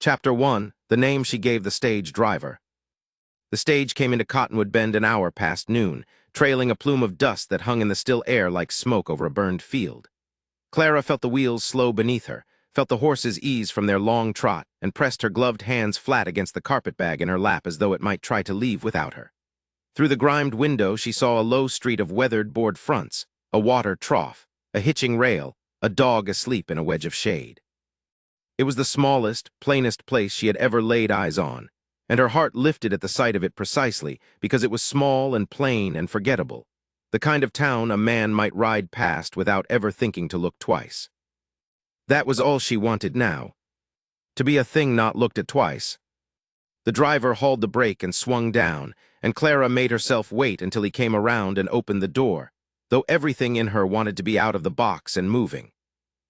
Chapter 1. The name she gave the stage driver. The stage came into Cottonwood Bend an hour past noon, trailing a plume of dust that hung in the still air like smoke over a burned field. Clara felt the wheels slow beneath her, felt the horses ease from their long trot, and pressed her gloved hands flat against the carpetbag in her lap as though it might try to leave without her. Through the grimed window she saw a low street of weathered board fronts, a water trough, a hitching rail, a dog asleep in a wedge of shade. It was the smallest, plainest place she had ever laid eyes on, and her heart lifted at the sight of it precisely because it was small and plain and forgettable, the kind of town a man might ride past without ever thinking to look twice. That was all she wanted now, to be a thing not looked at twice. The driver hauled the brake and swung down, and Clara made herself wait until he came around and opened the door, though everything in her wanted to be out of the box and moving.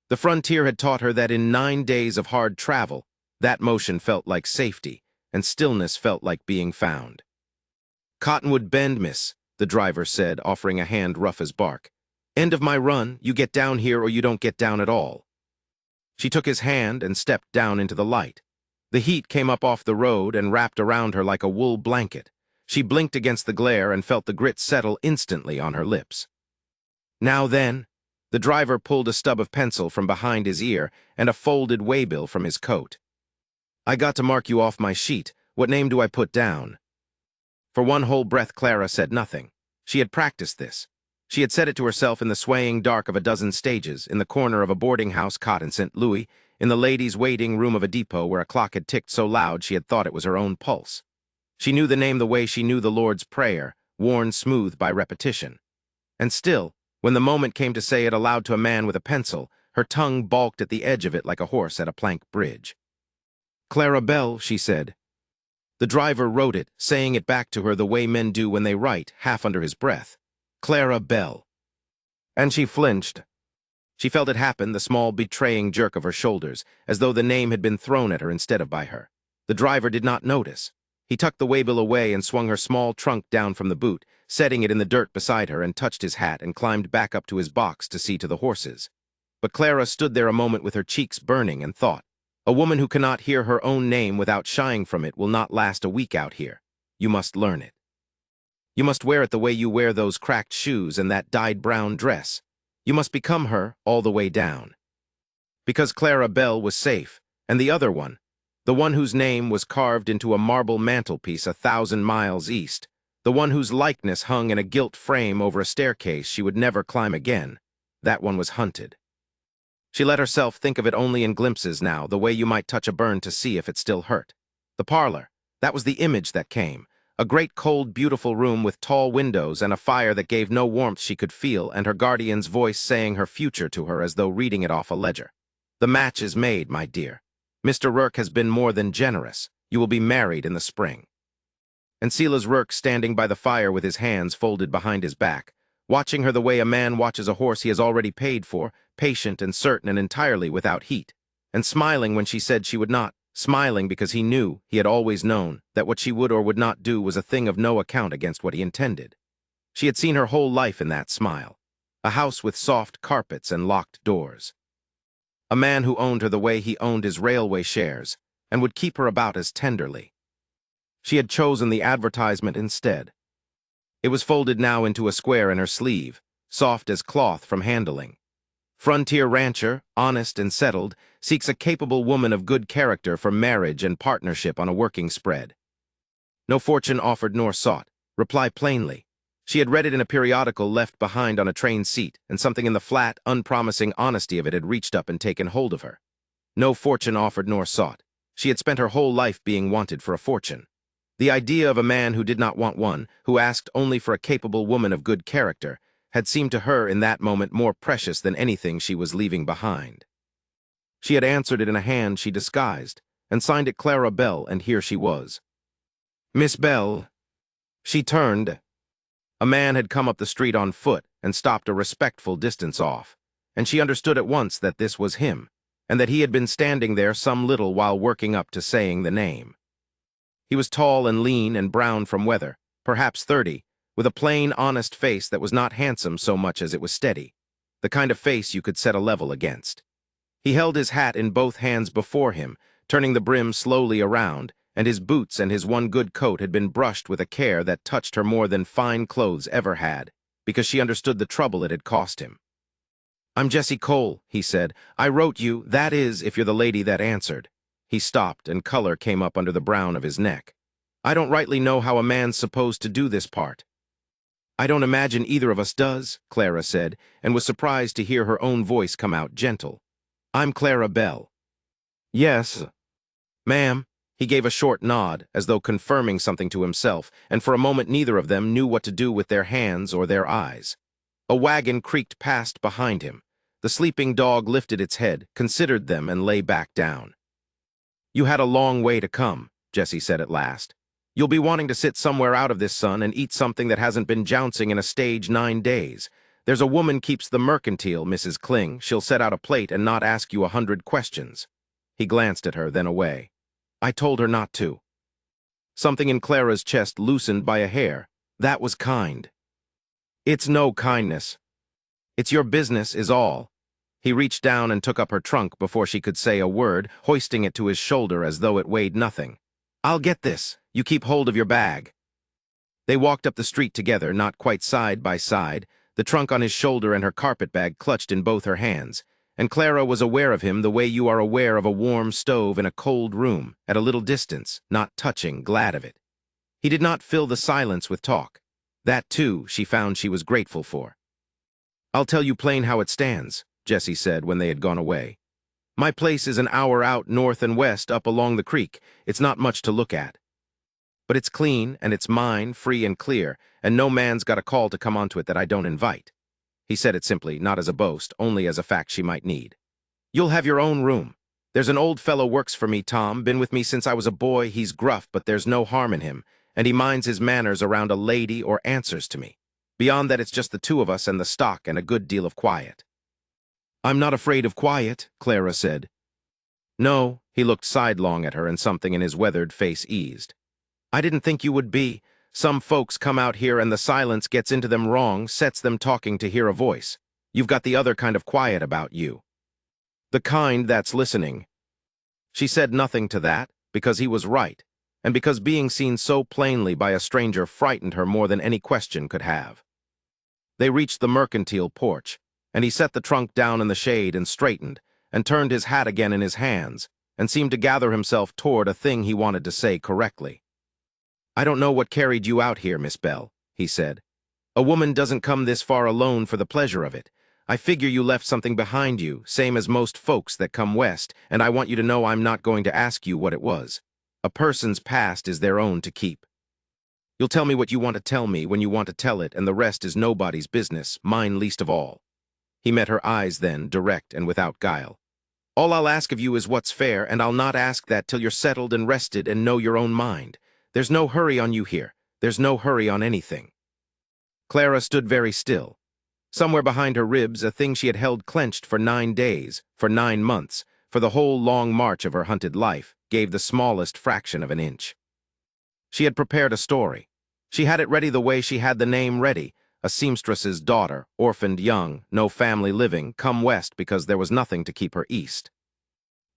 The frontier had taught her that in 9 days of hard travel, that motion felt like safety, and stillness felt like being found. "Cottonwood Bend, miss," the driver said, offering a hand rough as bark. "End of my run, you get down here or you don't get down at all." She took his hand and stepped down into the light. The heat came up off the road and wrapped around her like a wool blanket. She blinked against the glare and felt the grit settle instantly on her lips. "Now then," the driver pulled a stub of pencil from behind his ear and a folded waybill from his coat. "I got to mark you off my sheet. What name do I put down?" For one whole breath Clara said nothing. She had practiced this. She had said it to herself in the swaying dark of a dozen stages, in the corner of a boarding house cot in St. Louis, in the ladies' waiting room of a depot where a clock had ticked so loud she had thought it was her own pulse. She knew the name the way she knew the Lord's Prayer, worn smooth by repetition. And still, when the moment came to say it aloud to a man with a pencil, her tongue balked at the edge of it like a horse at a plank bridge. "Clara Bell," she said. The driver wrote it, saying it back to her the way men do when they write, half under his breath. "Clara Bell." And she flinched. She felt it happen, the small betraying jerk of her shoulders, as though the name had been thrown at her instead of by her. The driver did not notice. He tucked the waybill away and swung her small trunk down from the boot, setting it in the dirt beside her, and touched his hat and climbed back up to his box to see to the horses. But Clara stood there a moment with her cheeks burning and thought, "A woman who cannot hear her own name without shying from it will not last a week out here. You must learn it. You must wear it the way you wear those cracked shoes and that dyed brown dress. You must become her all the way down." Because Clara Bell was safe, and the other one, the one whose name was carved into a marble mantelpiece 1,000 miles east, the one whose likeness hung in a gilt frame over a staircase she would never climb again, that one was hunted. She let herself think of it only in glimpses now, the way you might touch a burn to see if it still hurt. The parlor, that was the image that came. A great cold, beautiful room with tall windows and a fire that gave no warmth she could feel, and her guardian's voice saying her future to her as though reading it off a ledger. "The match is made, my dear. Mr. Rourke has been more than generous. You will be married in the spring." And Silas Rourke standing by the fire with his hands folded behind his back, watching her the way a man watches a horse he has already paid for, patient and certain and entirely without heat, and smiling when she said she would not, smiling because he knew, he had always known, that what she would or would not do was a thing of no account against what he intended. She had seen her whole life in that smile, a house with soft carpets and locked doors. A man who owned her the way he owned his railway shares, and would keep her about as tenderly. She had chosen the advertisement instead. It was folded now into a square in her sleeve, soft as cloth from handling. "Frontier rancher, honest and settled, seeks a capable woman of good character for marriage and partnership on a working spread." No fortune offered nor sought. Reply plainly. She had read it in a periodical left behind on a train seat, and something in the flat, unpromising honesty of it had reached up and taken hold of her. No fortune offered nor sought. She had spent her whole life being wanted for a fortune. The idea of a man who did not want one, who asked only for a capable woman of good character, had seemed to her in that moment more precious than anything she was leaving behind. She had answered it in a hand she disguised, and signed it Clara Bell, and here she was. "Miss Bell." She turned. A man had come up the street on foot and stopped a respectful distance off, and she understood at once that this was him, and that he had been standing there some little while working up to saying the name. He was tall and lean and brown from weather, perhaps 30, with a plain, honest face that was not handsome so much as it was steady, the kind of face you could set a level against. He held his hat in both hands before him, turning the brim slowly around, and his boots and his one good coat had been brushed with a care that touched her more than fine clothes ever had, because she understood the trouble it had cost him. "I'm Jesse Cole," he said. "I wrote you, that is, if you're the lady that answered." He stopped, and color came up under the brown of his neck. "I don't rightly know how a man's supposed to do this part." "I don't imagine either of us does," Clara said, and was surprised to hear her own voice come out gentle. "I'm Clara Bell." "Yes, ma'am." He gave a short nod, as though confirming something to himself, and for a moment neither of them knew what to do with their hands or their eyes. A wagon creaked past behind him. The sleeping dog lifted its head, considered them, and lay back down. "You had a long way to come," Jesse said at last. "You'll be wanting to sit somewhere out of this sun and eat something that hasn't been jouncing in a stage 9 days. There's a woman keeps the mercantile, Mrs. Kling. She'll set out a plate and not ask you 100 questions." He glanced at her, then away. "I told her not to." Something in Clara's chest loosened by a hair. "That was kind." "It's no kindness. It's your business, is all." He reached down and took up her trunk before she could say a word, hoisting it to his shoulder as though it weighed nothing. "I'll get this. You keep hold of your bag." They walked up the street together, not quite side by side, the trunk on his shoulder and her carpetbag clutched in both her hands, and Clara was aware of him the way you are aware of a warm stove in a cold room, at a little distance, not touching, glad of it. He did not fill the silence with talk. That, too, she found she was grateful for. "I'll tell you plain how it stands," Jesse said when they had gone away. "My place is an hour out north and west up along the creek. It's not much to look at. But it's clean, and it's mine, free and clear, and no man's got a call to come onto it that I don't invite." He said it simply, not as a boast, only as a fact she might need. "You'll have your own room. There's an old fellow works for me, Tom, been with me since I was a boy. He's gruff, but there's no harm in him, and he minds his manners around a lady or answers to me. Beyond that, it's just the two of us and the stock and a good deal of quiet." "I'm not afraid of quiet," Clara said. "No," he looked sidelong at her, and something in his weathered face eased. "I didn't think you would be. Some folks come out here and the silence gets into them wrong, sets them talking to hear a voice. You've got the other kind of quiet about you. The kind that's listening." She said nothing to that, because he was right, and because being seen so plainly by a stranger frightened her more than any question could have. They reached the mercantile porch, and he set the trunk down in the shade and straightened, and turned his hat again in his hands, and seemed to gather himself toward a thing he wanted to say correctly. "I don't know what carried you out here, Miss Bell," he said. "A woman doesn't come this far alone for the pleasure of it. I figure you left something behind you, same as most folks that come west, and I want you to know I'm not going to ask you what it was. A person's past is their own to keep. You'll tell me what you want to tell me when you want to tell it, and the rest is nobody's business, mine least of all." He met her eyes then, direct and without guile. "All I'll ask of you is what's fair, and I'll not ask that till you're settled and rested and know your own mind. There's no hurry on you here. There's no hurry on anything." Clara stood very still. Somewhere behind her ribs, a thing she had held clenched for 9 days, for 9 months, for the whole long march of her hunted life, gave the smallest fraction of an inch. She had prepared a story. She had it ready the way she had the name ready, a seamstress's daughter, orphaned young, no family living, come west because there was nothing to keep her east.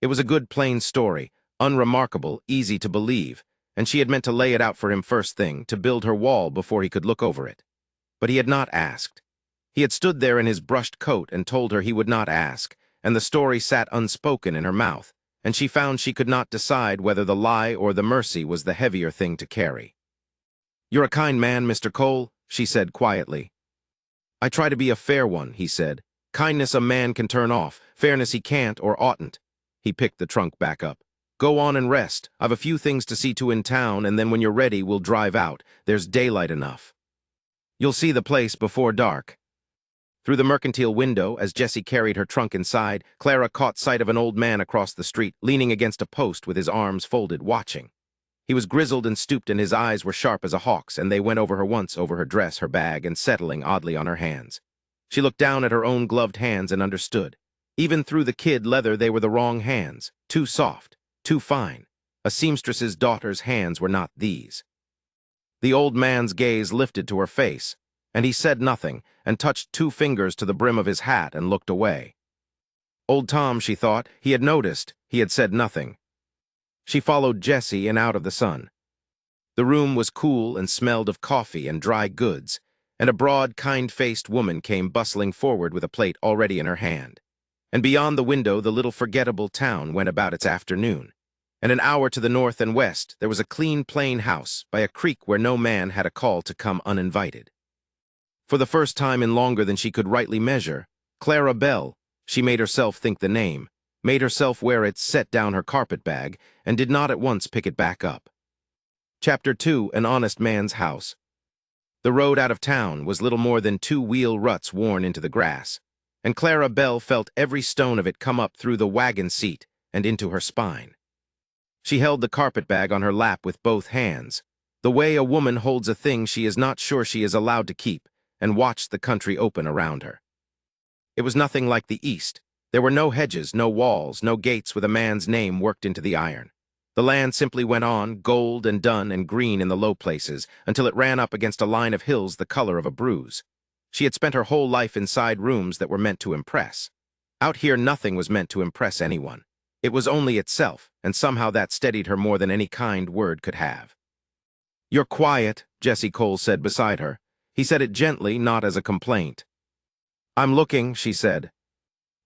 It was a good plain story, unremarkable, easy to believe, and she had meant to lay it out for him first thing, to build her wall before he could look over it. But he had not asked. He had stood there in his brushed coat and told her he would not ask, and the story sat unspoken in her mouth, and she found she could not decide whether the lie or the mercy was the heavier thing to carry. "You're a kind man, Mr. Cole," she said quietly. "I try to be a fair one," he said. "Kindness a man can turn off, fairness he can't or oughtn't." He picked the trunk back up. "Go on and rest. I've a few things to see to in town, and then when you're ready, we'll drive out. There's daylight enough. You'll see the place before dark." Through the mercantile window, as Jessie carried her trunk inside, Clara caught sight of an old man across the street, leaning against a post with his arms folded, watching. He was grizzled and stooped, and his eyes were sharp as a hawk's, and they went over her once, over her dress, her bag, and settling oddly on her hands. She looked down at her own gloved hands and understood. Even through the kid leather, they were the wrong hands, too soft, too fine. A seamstress's daughter's hands were not these. The old man's gaze lifted to her face, and he said nothing, and touched 2 fingers to the brim of his hat and looked away. Old Tom, she thought, he had noticed, he had said nothing. She followed Jessie and out of the sun. The room was cool and smelled of coffee and dry goods, and a broad, kind-faced woman came bustling forward with a plate already in her hand. And beyond the window the little forgettable town went about its afternoon. And an hour to the north and west there was a clean, plain house by a creek where no man had a call to come uninvited. For the first time in longer than she could rightly measure, Clara Bell, she made herself think the name, made herself wear it, set down her carpet-bag, and did not at once pick it back up. Chapter 2. An Honest Man's House. The road out of town was little more than 2 wheel ruts worn into the grass, and Clara Bell felt every stone of it come up through the wagon seat and into her spine. She held the carpet-bag on her lap with both hands, the way a woman holds a thing she is not sure she is allowed to keep, and watched the country open around her. It was nothing like the East. There were no hedges, no walls, no gates with a man's name worked into the iron. The land simply went on, gold and dun and green in the low places, until it ran up against a line of hills the color of a bruise. She had spent her whole life inside rooms that were meant to impress. Out here nothing was meant to impress anyone. It was only itself, and somehow that steadied her more than any kind word could have. "You're quiet," Jesse Cole said beside her. He said it gently, not as a complaint. "I'm looking," she said.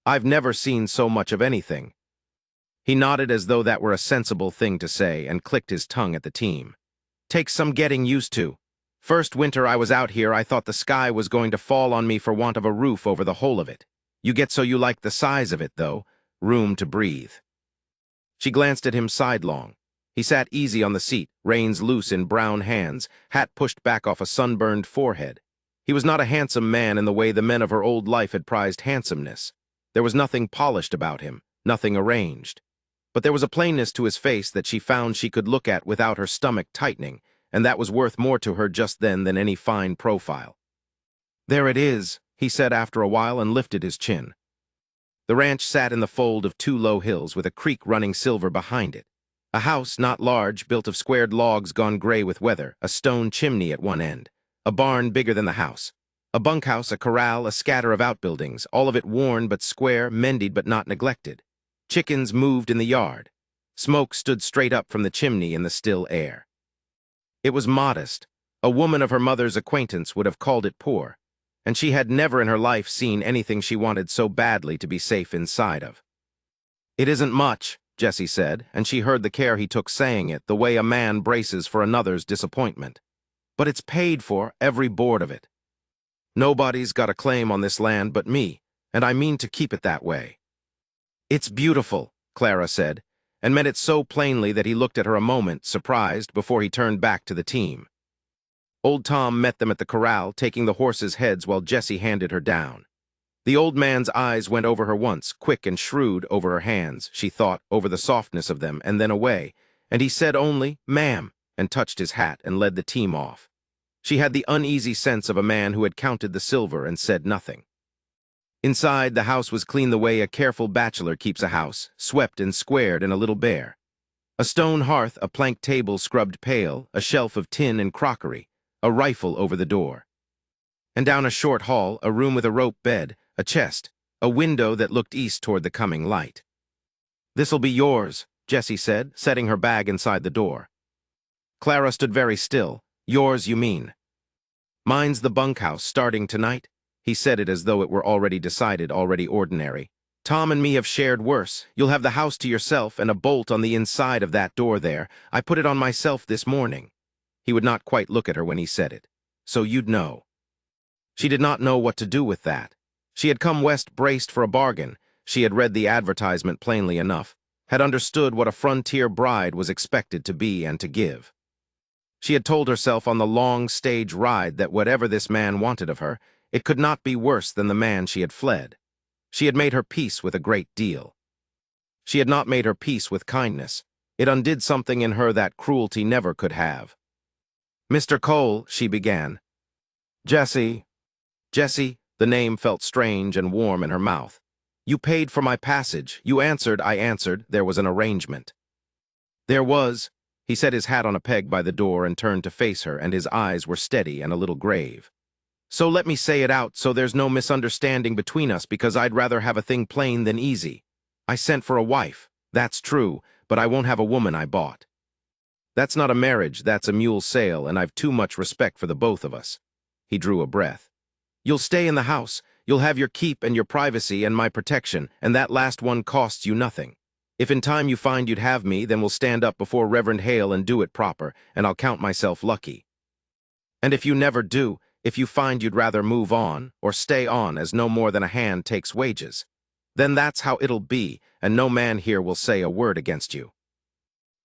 "I've never seen so much of anything." He nodded as though that were a sensible thing to say and clicked his tongue at the team. "Takes some getting used to. First winter I was out here I thought the sky was going to fall on me for want of a roof over the whole of it. You get so you like the size of it, though. Room to breathe." She glanced at him sidelong. He sat easy on the seat, reins loose in brown hands, hat pushed back off a sunburned forehead. He was not a handsome man in the way the men of her old life had prized handsomeness. There was nothing polished about him, nothing arranged. But there was a plainness to his face that she found she could look at without her stomach tightening, and that was worth more to her just then than any fine profile. "There it is," he said after a while and lifted his chin. The ranch sat in the fold of 2 low hills with a creek running silver behind it. A house, not large, built of squared logs gone gray with weather, a stone chimney at one end, a barn bigger than the house, a bunkhouse, a corral, a scatter of outbuildings, all of it worn but square, mended but not neglected. Chickens moved in the yard. Smoke stood straight up from the chimney in the still air. It was modest. A woman of her mother's acquaintance would have called it poor, and she had never in her life seen anything she wanted so badly to be safe inside of. "It isn't much," Jessie said, and she heard the care he took saying it, the way a man braces for another's disappointment. "But it's paid for, every board of it. Nobody's got a claim on this land but me, and I mean to keep it that way." "It's beautiful," Clara said, and meant it so plainly that he looked at her a moment, surprised, before he turned back to the team. Old Tom met them at the corral, taking the horses' heads while Jessie handed her down. The old man's eyes went over her once, quick and shrewd, over her hands, she thought, over the softness of them, and then away, and he said only, "Ma'am," and touched his hat and led the team off. She had the uneasy sense of a man who had counted the silver and said nothing. Inside, the house was clean the way a careful bachelor keeps a house, swept and squared and a little bare. A stone hearth, a plank table scrubbed pale, a shelf of tin and crockery, a rifle over the door. And down a short hall, a room with a rope bed, a chest, a window that looked east toward the coming light. "This'll be yours," Jessie said, setting her bag inside the door. Clara stood very still. "Yours, you mean?" "Mine's the bunkhouse, starting tonight." He said it as though it were already decided, already ordinary. "Tom and me have shared worse. You'll have the house to yourself and a bolt on the inside of that door there. I put it on myself this morning." He would not quite look at her when he said it. "So you'd know." She did not know what to do with that. She had come west braced for a bargain. She had read the advertisement plainly enough, had understood what a frontier bride was expected to be and to give. She had told herself on the long stage ride that whatever this man wanted of her, it could not be worse than the man she had fled. She had made her peace with a great deal. She had not made her peace with kindness. It undid something in her that cruelty never could have. "Mr. Cole," she began. "Jessie." "Jessie," the name felt strange and warm in her mouth. "You paid for my passage. You answered, I answered. There was an arrangement." "There was." He set his hat on a peg by the door and turned to face her, and his eyes were steady and a little grave. "So let me say it out so there's no misunderstanding between us, because I'd rather have a thing plain than easy. I sent for a wife. That's true, but I won't have a woman I bought. That's not a marriage, that's a mule sale, and I've too much respect for the both of us." He drew a breath. "You'll stay in the house. You'll have your keep and your privacy and my protection, and that last one costs you nothing. If in time you find you'd have me, then we'll stand up before Reverend Hale and do it proper, and I'll count myself lucky. And if you never do, if you find you'd rather move on, or stay on as no more than a hand takes wages, then that's how it'll be, and no man here will say a word against you."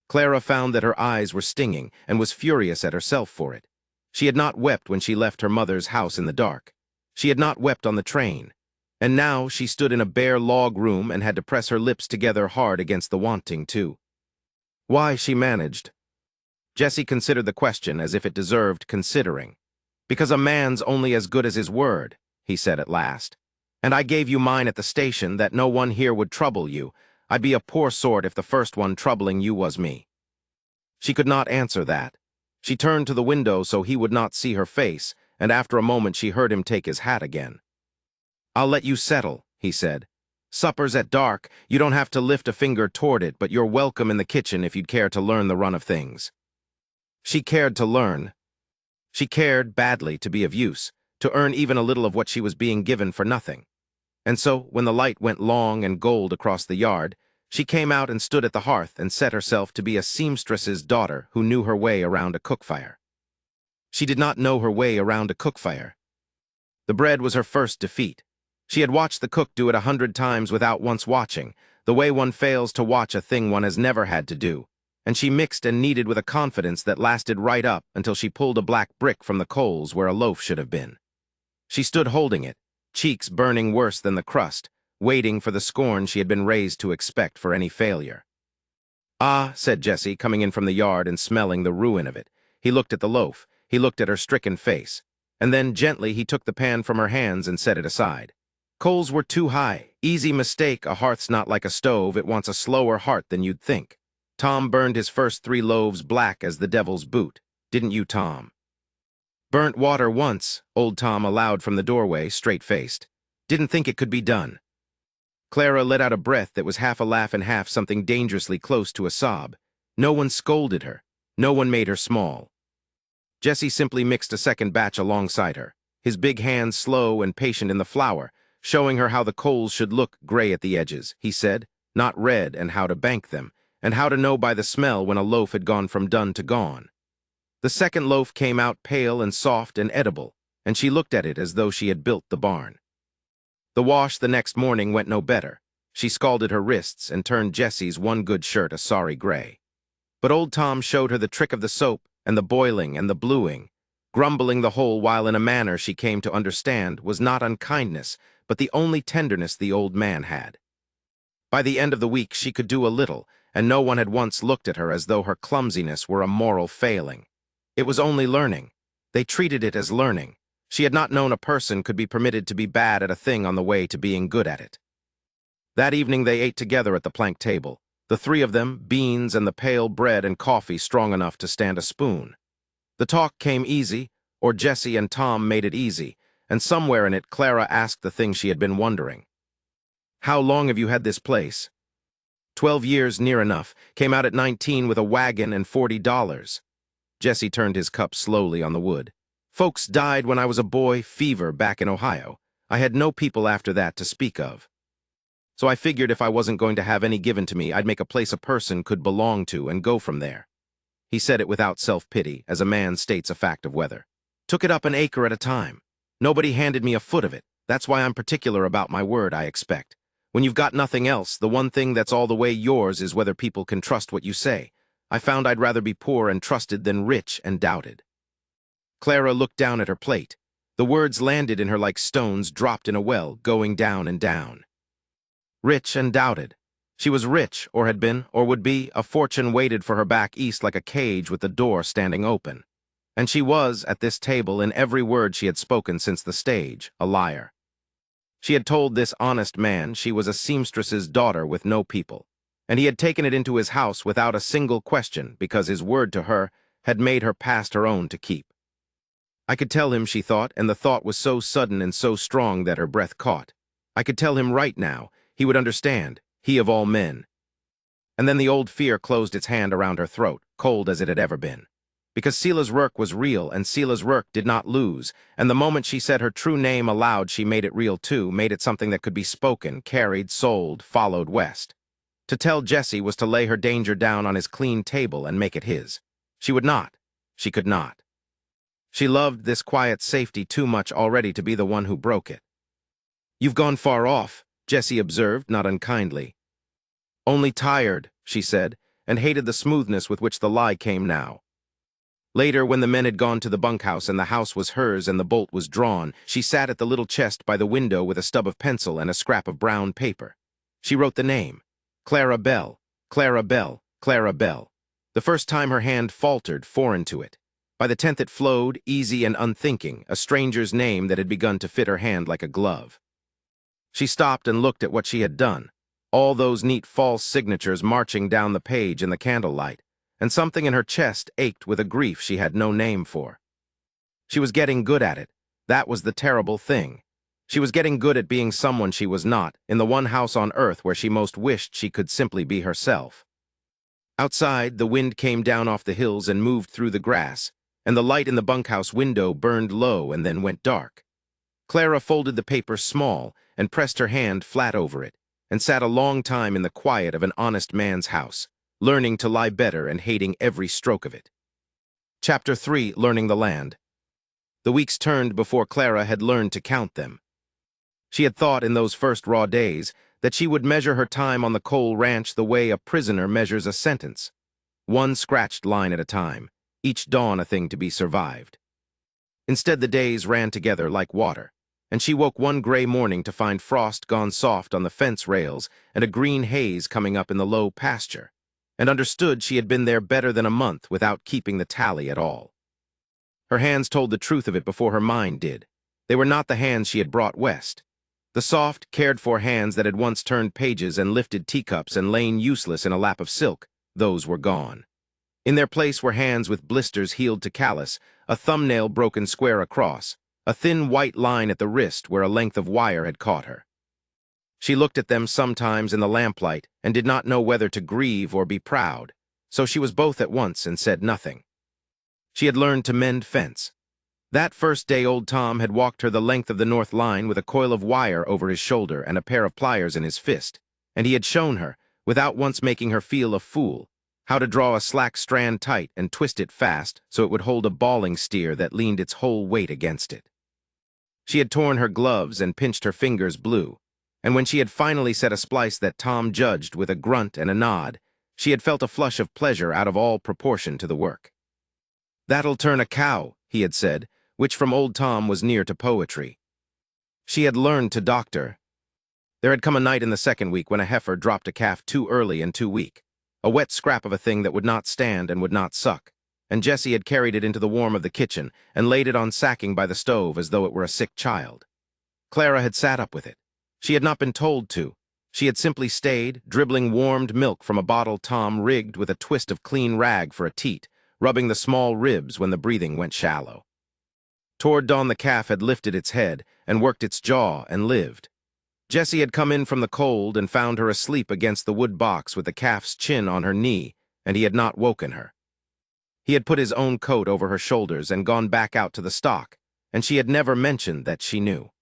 Clara found that her eyes were stinging and was furious at herself for it. She had not wept when she left her mother's house in the dark. She had not wept on the train. And now she stood in a bare log room and had to press her lips together hard against the wanting too. Why, she managed. Jesse considered the question as if it deserved considering. "Because a man's only as good as his word," he said at last. "And I gave you mine at the station that no one here would trouble you. I'd be a poor sort if the first one troubling you was me." She could not answer that. She turned to the window so he would not see her face, and after a moment she heard him take his hat again. "I'll let you settle," he said. "Supper's at dark. You don't have to lift a finger toward it, but you're welcome in the kitchen if you'd care to learn the run of things." She cared to learn. She cared badly to be of use, to earn even a little of what she was being given for nothing. And so, when the light went long and gold across the yard, she came out and stood at the hearth and set herself to be a seamstress's daughter who knew her way around a cook-fire. She did not know her way around a cook-fire. The bread was her first defeat. She had watched the cook do it 100 times without once watching, the way one fails to watch a thing one has never had to do, and she mixed and kneaded with a confidence that lasted right up until she pulled a black brick from the coals where a loaf should have been. She stood holding it, cheeks burning worse than the crust, waiting for the scorn she had been raised to expect for any failure. "Ah," said Jesse, coming in from the yard and smelling the ruin of it. He looked at the loaf, he looked at her stricken face, and then gently he took the pan from her hands and set it aside. "Coals were too high. Easy mistake, a hearth's not like a stove, it wants a slower heart than you'd think. Tom burned his first 3 loaves black as the devil's boot. Didn't you, Tom?" "Burnt water once," old Tom allowed from the doorway, straight-faced. "Didn't think it could be done." Clara let out a breath that was half a laugh and half something dangerously close to a sob. No one scolded her. No one made her small. Jesse simply mixed a second batch alongside her, his big hands slow and patient in the flour, showing her how the coals should look gray at the edges, he said, not red, and how to bank them, and how to know by the smell when a loaf had gone from done to gone. The second loaf came out pale and soft and edible, and she looked at it as though she had built the barn. The wash the next morning went no better. She scalded her wrists and turned Jesse's one good shirt a sorry gray. But old Tom showed her the trick of the soap and the boiling and the bluing, grumbling the whole while in a manner she came to understand was not unkindness, but the only tenderness the old man had. By the end of the week she could do a little, and no one had once looked at her as though her clumsiness were a moral failing. It was only learning. They treated it as learning. She had not known a person could be permitted to be bad at a thing on the way to being good at it. That evening they ate together at the plank table, the 3 of them, beans and the pale bread and coffee strong enough to stand a spoon. The talk came easy, or Jesse and Tom made it easy, and somewhere in it Clara asked the thing she had been wondering. "How long have you had this place?" 12 years, near enough. Came out at 19 with a wagon and $40. Jesse turned his cup slowly on the wood. "Folks died when I was a boy, fever, back in Ohio. I had no people after that to speak of. So I figured if I wasn't going to have any given to me, I'd make a place a person could belong to and go from there." He said it without self-pity, as a man states a fact of weather. "Took it up an acre at a time. Nobody handed me a foot of it. That's why I'm particular about my word, I expect. When you've got nothing else, the one thing that's all the way yours is whether people can trust what you say. I found I'd rather be poor and trusted than rich and doubted." Clara looked down at her plate. The words landed in her like stones dropped in a well, going down and down. Rich and doubted. She was rich, or had been, or would be. A fortune waited for her back east like a cage with the door standing open. And she was, at this table, in every word she had spoken since the stage, a liar. She had told this honest man she was a seamstress's daughter with no people, and he had taken it into his house without a single question because his word to her had made her past her own to keep. I could tell him, she thought, and the thought was so sudden and so strong that her breath caught. I could tell him right now. He would understand, he of all men. And then the old fear closed its hand around her throat, cold as it had ever been. Because Sela's work was real, and Sela's work did not lose, and the moment she said her true name aloud she made it real too, made it something that could be spoken, carried, sold, followed west. To tell Jesse was to lay her danger down on his clean table and make it his. She would not. She could not. She loved this quiet safety too much already to be the one who broke it. "You've gone far off," Jesse observed, not unkindly. "Only tired," she said, and hated the smoothness with which the lie came now. Later, when the men had gone to the bunkhouse and the house was hers and the bolt was drawn, she sat at the little chest by the window with a stub of pencil and a scrap of brown paper. She wrote the name. Clara Bell, Clara Bell, Clara Bell. The first time her hand faltered, foreign to it. By the 10th it flowed, easy and unthinking, a stranger's name that had begun to fit her hand like a glove. She stopped and looked at what she had done, all those neat false signatures marching down the page in the candlelight, and something in her chest ached with a grief she had no name for. She was getting good at it. That was the terrible thing. She was getting good at being someone she was not, in the one house on earth where she most wished she could simply be herself. Outside, the wind came down off the hills and moved through the grass, and the light in the bunkhouse window burned low and then went dark. Clara folded the paper small and pressed her hand flat over it, and sat a long time in the quiet of an honest man's house, learning to lie better and hating every stroke of it. Chapter 3, Learning the Land. The weeks turned before Clara had learned to count them. She had thought in those first raw days that she would measure her time on the coal ranch the way a prisoner measures a sentence, one scratched line at a time, each dawn a thing to be survived. Instead, the days ran together like water, and she woke one gray morning to find frost gone soft on the fence rails and a green haze coming up in the low pasture, and understood she had been there better than a month without keeping the tally at all. Her hands told the truth of it before her mind did. They were not the hands she had brought west. The soft, cared-for hands that had once turned pages and lifted teacups and lain useless in a lap of silk, those were gone. In their place were hands with blisters healed to callus, a thumbnail broken square across, a thin white line at the wrist where a length of wire had caught her. She looked at them sometimes in the lamplight and did not know whether to grieve or be proud, so she was both at once and said nothing. She had learned to mend fence. That first day old Tom had walked her the length of the north line with a coil of wire over his shoulder and a pair of pliers in his fist, and he had shown her, without once making her feel a fool, how to draw a slack strand tight and twist it fast so it would hold a bawling steer that leaned its whole weight against it. She had torn her gloves and pinched her fingers blue, and when she had finally set a splice that Tom judged with a grunt and a nod, she had felt a flush of pleasure out of all proportion to the work. "That'll turn a cow," he had said, which from old Tom was near to poetry. She had learned to doctor. There had come a night in the second week when a heifer dropped a calf too early and too weak, a wet scrap of a thing that would not stand and would not suck, and Jessie had carried it into the warm of the kitchen and laid it on sacking by the stove as though it were a sick child. Clara had sat up with it. She had not been told to. She had simply stayed, dribbling warmed milk from a bottle Tom rigged with a twist of clean rag for a teat, rubbing the small ribs when the breathing went shallow. Toward dawn the calf had lifted its head and worked its jaw and lived. Jessie had come in from the cold and found her asleep against the wood box with the calf's chin on her knee, and he had not woken her. He had put his own coat over her shoulders and gone back out to the stock, and she had never mentioned that she knew.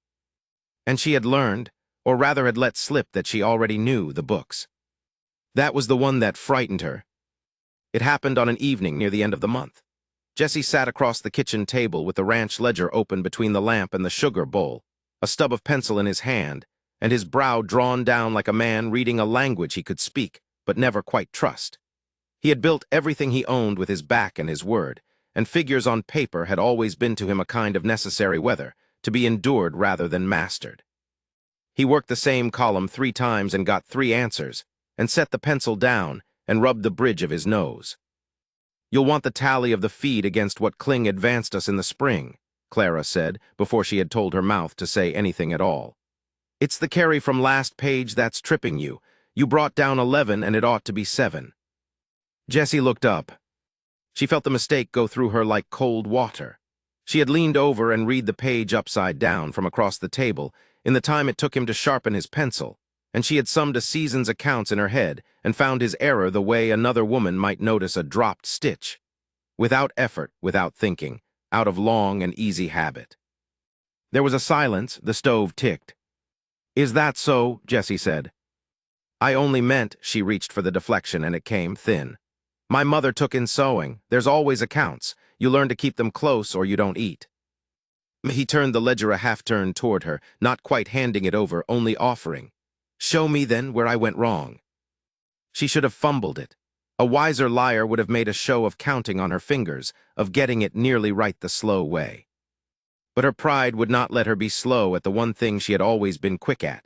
And she had learned, or rather had let slip that she already knew, the books. That was the one that frightened her. It happened on an evening near the end of the month. Jessie sat across the kitchen table with the ranch ledger open between the lamp and the sugar bowl, a stub of pencil in his hand, and his brow drawn down like a man reading a language he could speak, but never quite trust. He had built everything he owned with his back and his word, and figures on paper had always been to him a kind of necessary weather, to be endured rather than mastered. He worked the same column 3 times and got 3 answers, and set the pencil down and rubbed the bridge of his nose. "You'll want the tally of the feed against what Kling advanced us in the spring," Clara said, before she had told her mouth to say anything at all. "It's the carry from last page that's tripping you. You brought down 11 and it ought to be 7. Jessie looked up. She felt the mistake go through her like cold water. She had leaned over and read the page upside down from across the table in the time it took him to sharpen his pencil, and she had summed a season's accounts in her head and found his error the way another woman might notice a dropped stitch. Without effort, without thinking, out of long and easy habit. There was a silence, the stove ticked. "Is that so?" Jessie said. "I only meant," she reached for the deflection and it came thin. "My mother took in sewing. There's always accounts. You learn to keep them close or you don't eat." He turned the ledger a half-turn toward her, not quite handing it over, only offering. "Show me, then, where I went wrong." She should have fumbled it. A wiser liar would have made a show of counting on her fingers, of getting it nearly right the slow way. But her pride would not let her be slow at the one thing she had always been quick at.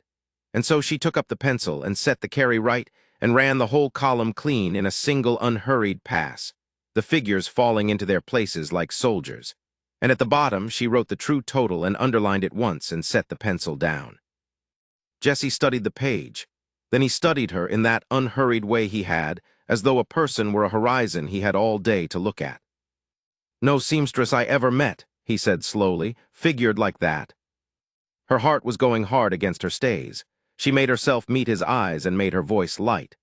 And so she took up the pencil and set the carry right and ran the whole column clean in a single unhurried pass, the figures falling into their places like soldiers. And at the bottom she wrote the true total and underlined it once and set the pencil down. Jessie studied the page. Then he studied her in that unhurried way he had, as though a person were a horizon he had all day to look at. "No seamstress I ever met," he said slowly, "figured like that." Her heart was going hard against her stays. She made herself meet his eyes and made her voice light.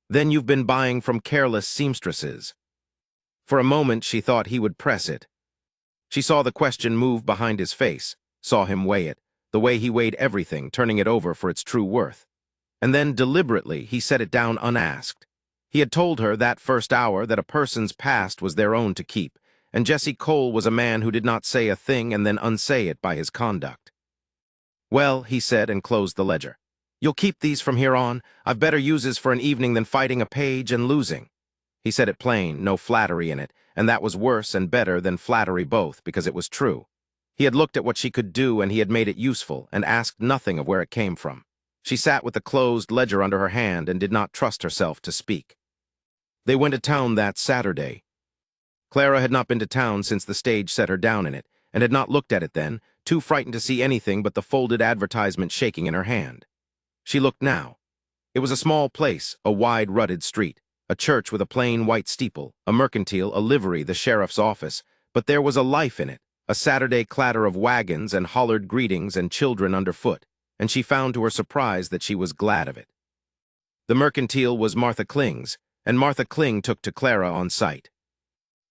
"Then you've been buying from careless seamstresses." For a moment she thought he would press it. She saw the question move behind his face, saw him weigh it, the way he weighed everything, turning it over for its true worth. And then, deliberately, he set it down unasked. He had told her that first hour that a person's past was their own to keep, and Jesse Cole was a man who did not say a thing and then unsay it by his conduct. "Well," he said and closed the ledger. "You'll keep these from here on. I've better uses for an evening than fighting a page and losing." He said it plain, no flattery in it, and that was worse and better than flattery both, because it was true. He had looked at what she could do and he had made it useful and asked nothing of where it came from. She sat with the closed ledger under her hand and did not trust herself to speak. They went to town that Saturday. Clara had not been to town since the stage set her down in it, and had not looked at it then, too frightened to see anything but the folded advertisement shaking in her hand. She looked now. It was a small place, a wide rutted street, a church with a plain white steeple, a mercantile, a livery, the sheriff's office, but there was a life in it, a Saturday clatter of wagons and hollered greetings and children underfoot, and she found to her surprise that she was glad of it. The mercantile was Martha Kling's, and Martha Kling took to Clara on sight.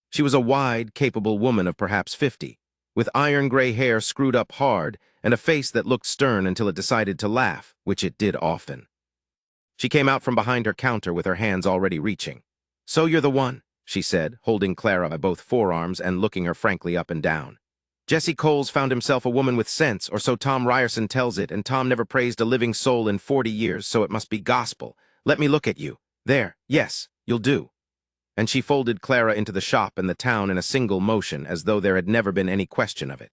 She was a wide, capable woman of perhaps 50, with iron-gray hair screwed up hard and a face that looked stern until it decided to laugh, which it did often. She came out from behind her counter with her hands already reaching. "So you're the one," she said, holding Clara by both forearms and looking her frankly up and down. "Jesse Coles found himself a woman with sense, or so Tom Ryerson tells it, and Tom never praised a living soul in 40 years, so it must be gospel. Let me look at you. There, yes, you'll do." And she folded Clara into the shop and the town in a single motion, as though there had never been any question of it.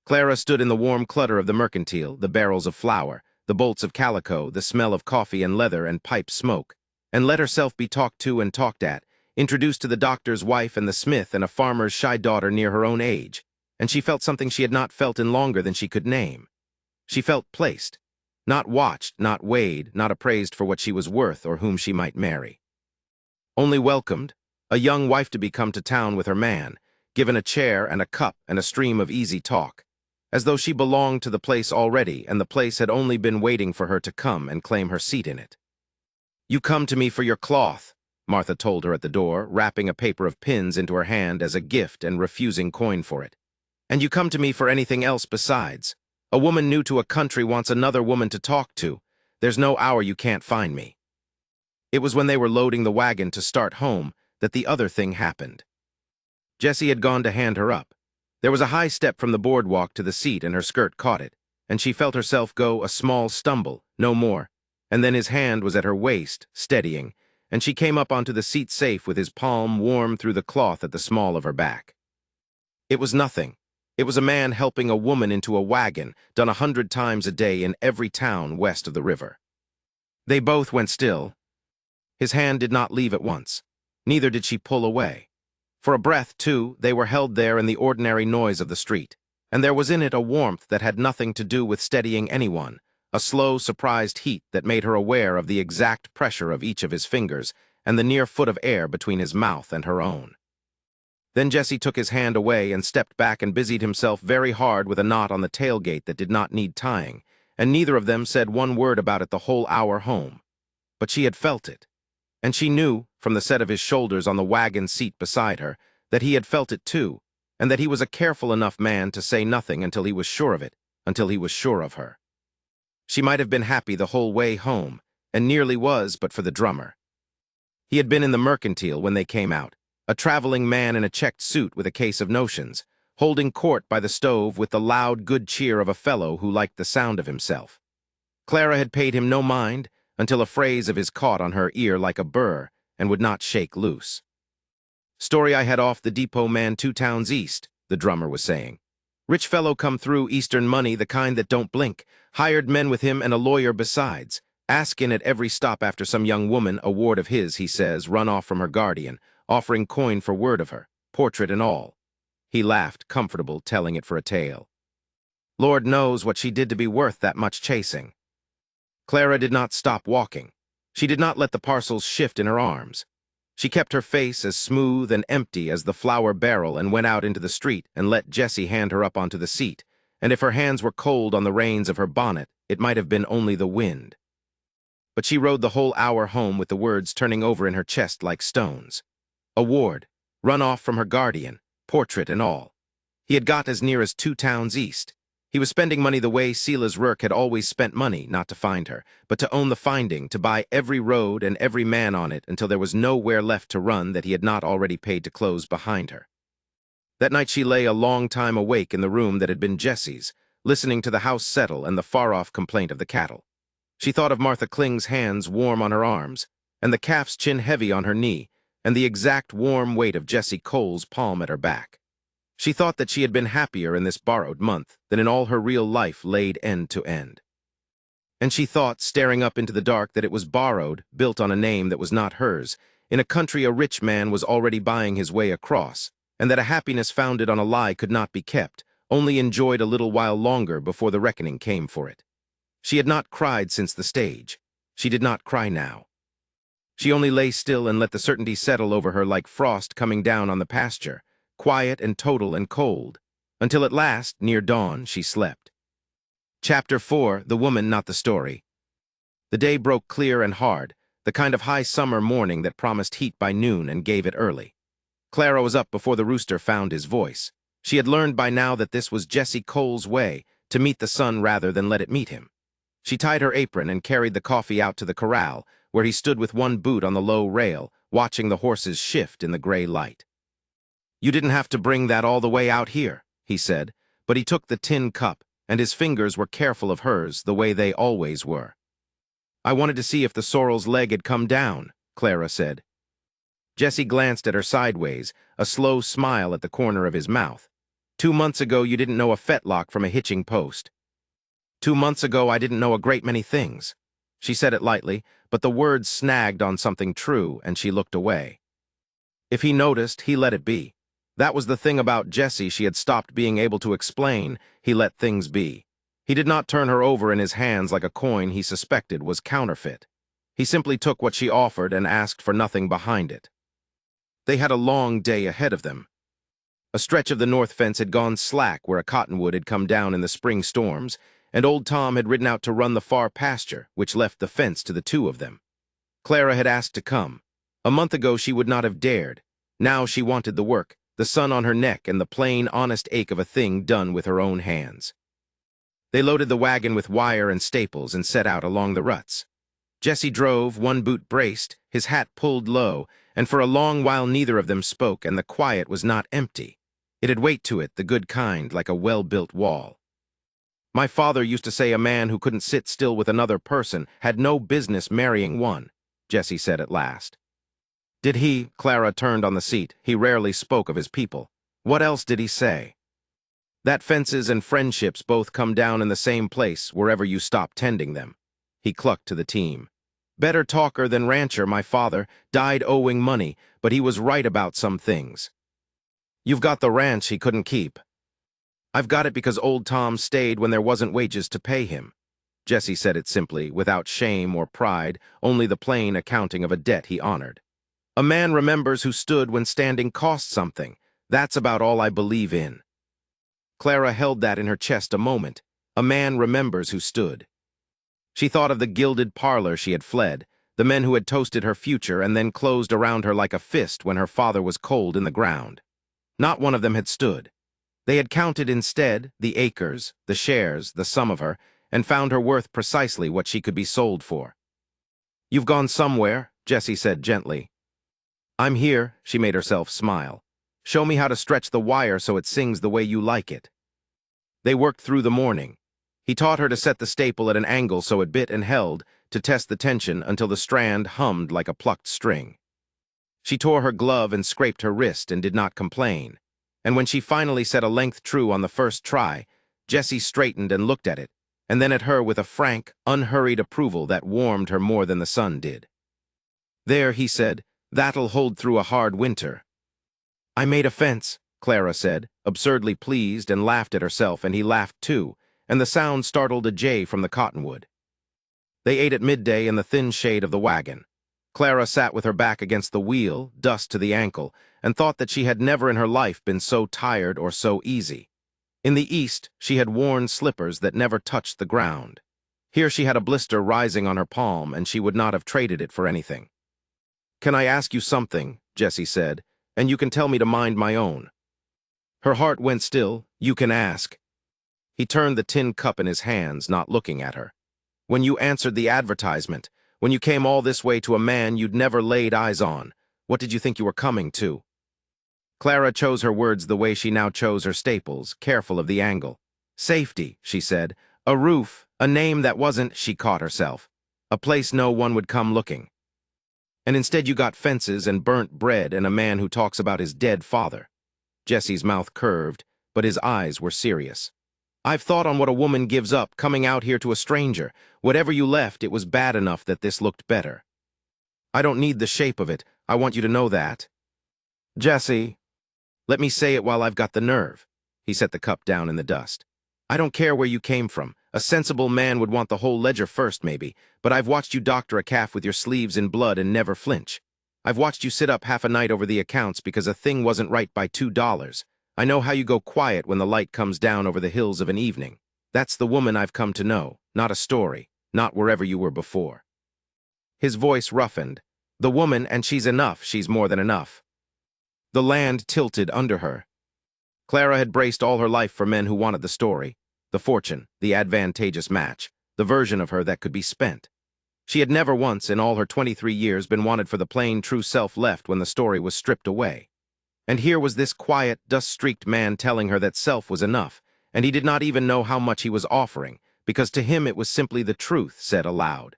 Clara stood in the warm clutter of the mercantile, the barrels of flour, the bolts of calico, the smell of coffee and leather and pipe smoke, and let herself be talked to and talked at, introduced to the doctor's wife and the smith and a farmer's shy daughter near her own age, and she felt something she had not felt in longer than she could name. She felt placed, not watched, not weighed, not appraised for what she was worth or whom she might marry. Only welcomed, a young wife-to-be come to town with her man, given a chair and a cup and a stream of easy talk, as though she belonged to the place already and the place had only been waiting for her to come and claim her seat in it. "You come to me for your cloth," Martha told her at the door, wrapping a paper of pins into her hand as a gift and refusing coin for it. "And you come to me for anything else besides. A woman new to a country wants another woman to talk to. There's no hour you can't find me." It was when they were loading the wagon to start home that the other thing happened. Jessie had gone to hand her up. There was a high step from the boardwalk to the seat and her skirt caught it, and she felt herself go a small stumble, no more, and then his hand was at her waist, steadying, and she came up onto the seat safe with his palm warm through the cloth at the small of her back. It was nothing. It was a man helping a woman into a wagon, done 100 times a day in every town west of the river. They both went still. His hand did not leave at once. Neither did she pull away. For a breath, too, they were held there in the ordinary noise of the street, and there was in it a warmth that had nothing to do with steadying anyone, a slow, surprised heat that made her aware of the exact pressure of each of his fingers and the near foot of air between his mouth and her own. Then Jesse took his hand away and stepped back and busied himself very hard with a knot on the tailgate that did not need tying, and neither of them said one word about it the whole hour home. But she had felt it. And she knew, from the set of his shoulders on the wagon seat beside her, that he had felt it too, and that he was a careful enough man to say nothing until he was sure of it, until he was sure of her. She might have been happy the whole way home, and nearly was but for the drummer. He had been in the mercantile when they came out, a traveling man in a checked suit with a case of notions, holding court by the stove with the loud good cheer of a fellow who liked the sound of himself. Clara had paid him no mind until a phrase of his caught on her ear like a burr and would not shake loose. "Story I had off the depot man 2 towns east," the drummer was saying. "Rich fellow come through, Eastern money, the kind that don't blink. Hired men with him and a lawyer besides. Ask in at every stop after some young woman, a ward of his, he says, run off from her guardian, offering coin for word of her, portrait and all." He laughed, comfortable, telling it for a tale. Lord knows what she did to be worth that much chasing. Clara did not stop walking. She did not let the parcels shift in her arms. She kept her face as smooth and empty as the flour barrel and went out into the street and let Jessie hand her up onto the seat, and if her hands were cold on the reins of her bonnet, it might have been only the wind. But she rode the whole hour home with the words turning over in her chest like stones. Award, run off from her guardian, portrait and all. He had got as near as 2 towns east. He was spending money the way Silas Rourke had always spent money, not to find her, but to own the finding, to buy every road and every man on it until there was nowhere left to run that he had not already paid to close behind her. That night she lay a long time awake in the room that had been Jessie's, listening to the house settle and the far-off complaint of the cattle. She thought of Martha Kling's hands warm on her arms, and the calf's chin heavy on her knee, and the exact warm weight of Jessie Cole's palm at her back. She thought that she had been happier in this borrowed month than in all her real life laid end to end. And she thought, staring up into the dark, that it was borrowed, built on a name that was not hers, in a country a rich man was already buying his way across, and that a happiness founded on a lie could not be kept, only enjoyed a little while longer before the reckoning came for it. She had not cried since the stage. She did not cry now. She only lay still and let the certainty settle over her like frost coming down on the pasture, quiet and total and cold, until at last, near dawn, she slept. Chapter 4, The Woman Not the Story. The day broke clear and hard, the kind of high summer morning that promised heat by noon and gave it early. Clara was up before the rooster found his voice. She had learned by now that this was Jessie Cole's way, to meet the sun rather than let it meet him. She tied her apron and carried the coffee out to the corral, where he stood with one boot on the low rail, watching the horses shift in the gray light. "You didn't have to bring that all the way out here," he said, but he took the tin cup, and his fingers were careful of hers the way they always were. "I wanted to see if the sorrel's leg had come down," Clara said. Jessie glanced at her sideways, a slow smile at the corner of his mouth. "2 months ago you didn't know a fetlock from a hitching post." "2 months ago I didn't know a great many things." She said it lightly, but the words snagged on something true, and she looked away. If he noticed, he let it be. That was the thing about Jessie she had stopped being able to explain. He let things be. He did not turn her over in his hands like a coin he suspected was counterfeit. He simply took what she offered and asked for nothing behind it. They had a long day ahead of them. A stretch of the north fence had gone slack where a cottonwood had come down in the spring storms, and old Tom had ridden out to run the far pasture, which left the fence to the 2 of them. Clara had asked to come. A month ago she would not have dared. Now she wanted the work, the sun on her neck and the plain, honest ache of a thing done with her own hands. They loaded the wagon with wire and staples and set out along the ruts. Jessie drove, one boot braced, his hat pulled low, and for a long while neither of them spoke, and the quiet was not empty. It had weight to it, the good kind, like a well-built wall. "My father used to say a man who couldn't sit still with another person had no business marrying one," Jessie said at last. "Did he?" Clara turned on the seat. "He rarely spoke of his people. What else did he say?" "That fences and friendships both come down in the same place wherever you stop tending them." He clucked to the team. "Better talker than rancher, my father. Died owing money, but he was right about some things." "You've got the ranch he couldn't keep." "I've got it because old Tom stayed when there wasn't wages to pay him." Jessie said it simply, without shame or pride, only the plain accounting of a debt he honored. "A man remembers who stood when standing cost something. That's about all I believe in." Clara held that in her chest a moment. A man remembers who stood. She thought of the gilded parlor she had fled, the men who had toasted her future and then closed around her like a fist when her father was cold in the ground. Not one of them had stood. They had counted instead the acres, the shares, the sum of her, and found her worth precisely what she could be sold for. "You've gone somewhere," Jessie said gently. "I'm here," she made herself smile. "Show me how to stretch the wire so it sings the way you like it." They worked through the morning. He taught her to set the staple at an angle so it bit and held, to test the tension until the strand hummed like a plucked string. She tore her glove and scraped her wrist and did not complain. And when she finally set a length true on the first try, Jessie straightened and looked at it, and then at her with a frank, unhurried approval that warmed her more than the sun did. "There," he said, "that'll hold through a hard winter." "I made a fence," Clara said, absurdly pleased, and laughed at herself, and he laughed too, and the sound startled a jay from the cottonwood. They ate at midday in the thin shade of the wagon. Clara sat with her back against the wheel, dust to the ankle, and thought that she had never in her life been so tired or so easy. In the East, she had worn slippers that never touched the ground. Here she had a blister rising on her palm, and she would not have traded it for anything. "Can I ask you something?" Jessie said, "and you can tell me to mind my own." Her heart went still. "You can ask." He turned the tin cup in his hands, not looking at her. "When you answered the advertisement, when you came all this way to a man you'd never laid eyes on, what did you think you were coming to?" Clara chose her words the way she now chose her staples, careful of the angle. "Safety," she said. "A roof, a name that wasn't," she caught herself. "A place no one would come looking. And instead you got fences and burnt bread and a man who talks about his dead father." Jessie's mouth curved, but his eyes were serious. "I've thought on what a woman gives up coming out here to a stranger. Whatever you left, it was bad enough that this looked better. I don't need the shape of it. I want you to know that." "Jessie, let me say it while I've got the nerve." He set the cup down in the dust. "I don't care where you came from. A sensible man would want the whole ledger first, maybe, but I've watched you doctor a calf with your sleeves in blood and never flinch. I've watched you sit up half a night over the accounts because a thing wasn't right by $2. I know how you go quiet when the light comes down over the hills of an evening. That's the woman I've come to know, not a story, not wherever you were before." His voice roughened. "The woman, and she's enough, she's more than enough." The land tilted under her. Clara had braced all her life for men who wanted the story, the fortune, the advantageous match, the version of her that could be spent. She had never once, in all her 23 years, been wanted for the plain, true self left when the story was stripped away. And here was this quiet, dust-streaked man telling her that self was enough, and he did not even know how much he was offering, because to him it was simply the truth said aloud.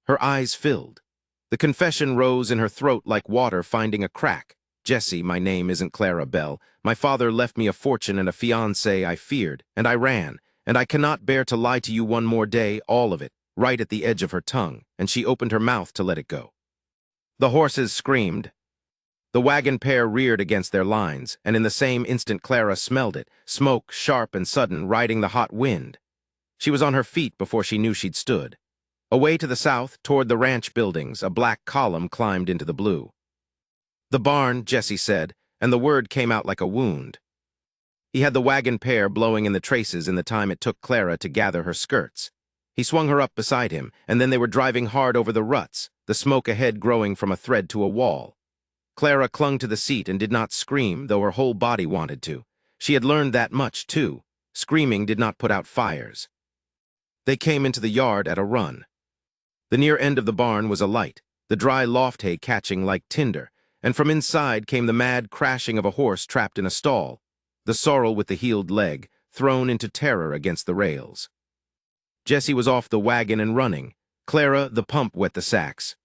Her eyes filled. The confession rose in her throat like water finding a crack. "Jessie, my name isn't Clara Bell. My father left me a fortune and a fiancé I feared, and I ran, and I cannot bear to lie to you one more day, all of it, right at the edge of her tongue," and she opened her mouth to let it go. The horses screamed. The wagon pair reared against their lines, and in the same instant Clara smelled it, smoke, sharp and sudden, riding the hot wind. She was on her feet before she knew she'd stood. Away to the south, toward the ranch buildings, a black column climbed into the blue. "The barn," Jessie said, and the word came out like a wound. He had the wagon pair blowing in the traces in the time it took Clara to gather her skirts. He swung her up beside him, and then they were driving hard over the ruts, the smoke ahead growing from a thread to a wall. Clara clung to the seat and did not scream, though her whole body wanted to. She had learned that much, too. Screaming did not put out fires. They came into the yard at a run. The near end of the barn was alight, the dry loft hay catching like tinder, and from inside came the mad crashing of a horse trapped in a stall, the sorrel with the healed leg, thrown into terror against the rails. Jessie was off the wagon and running. Clara, the pump, wet the sacks.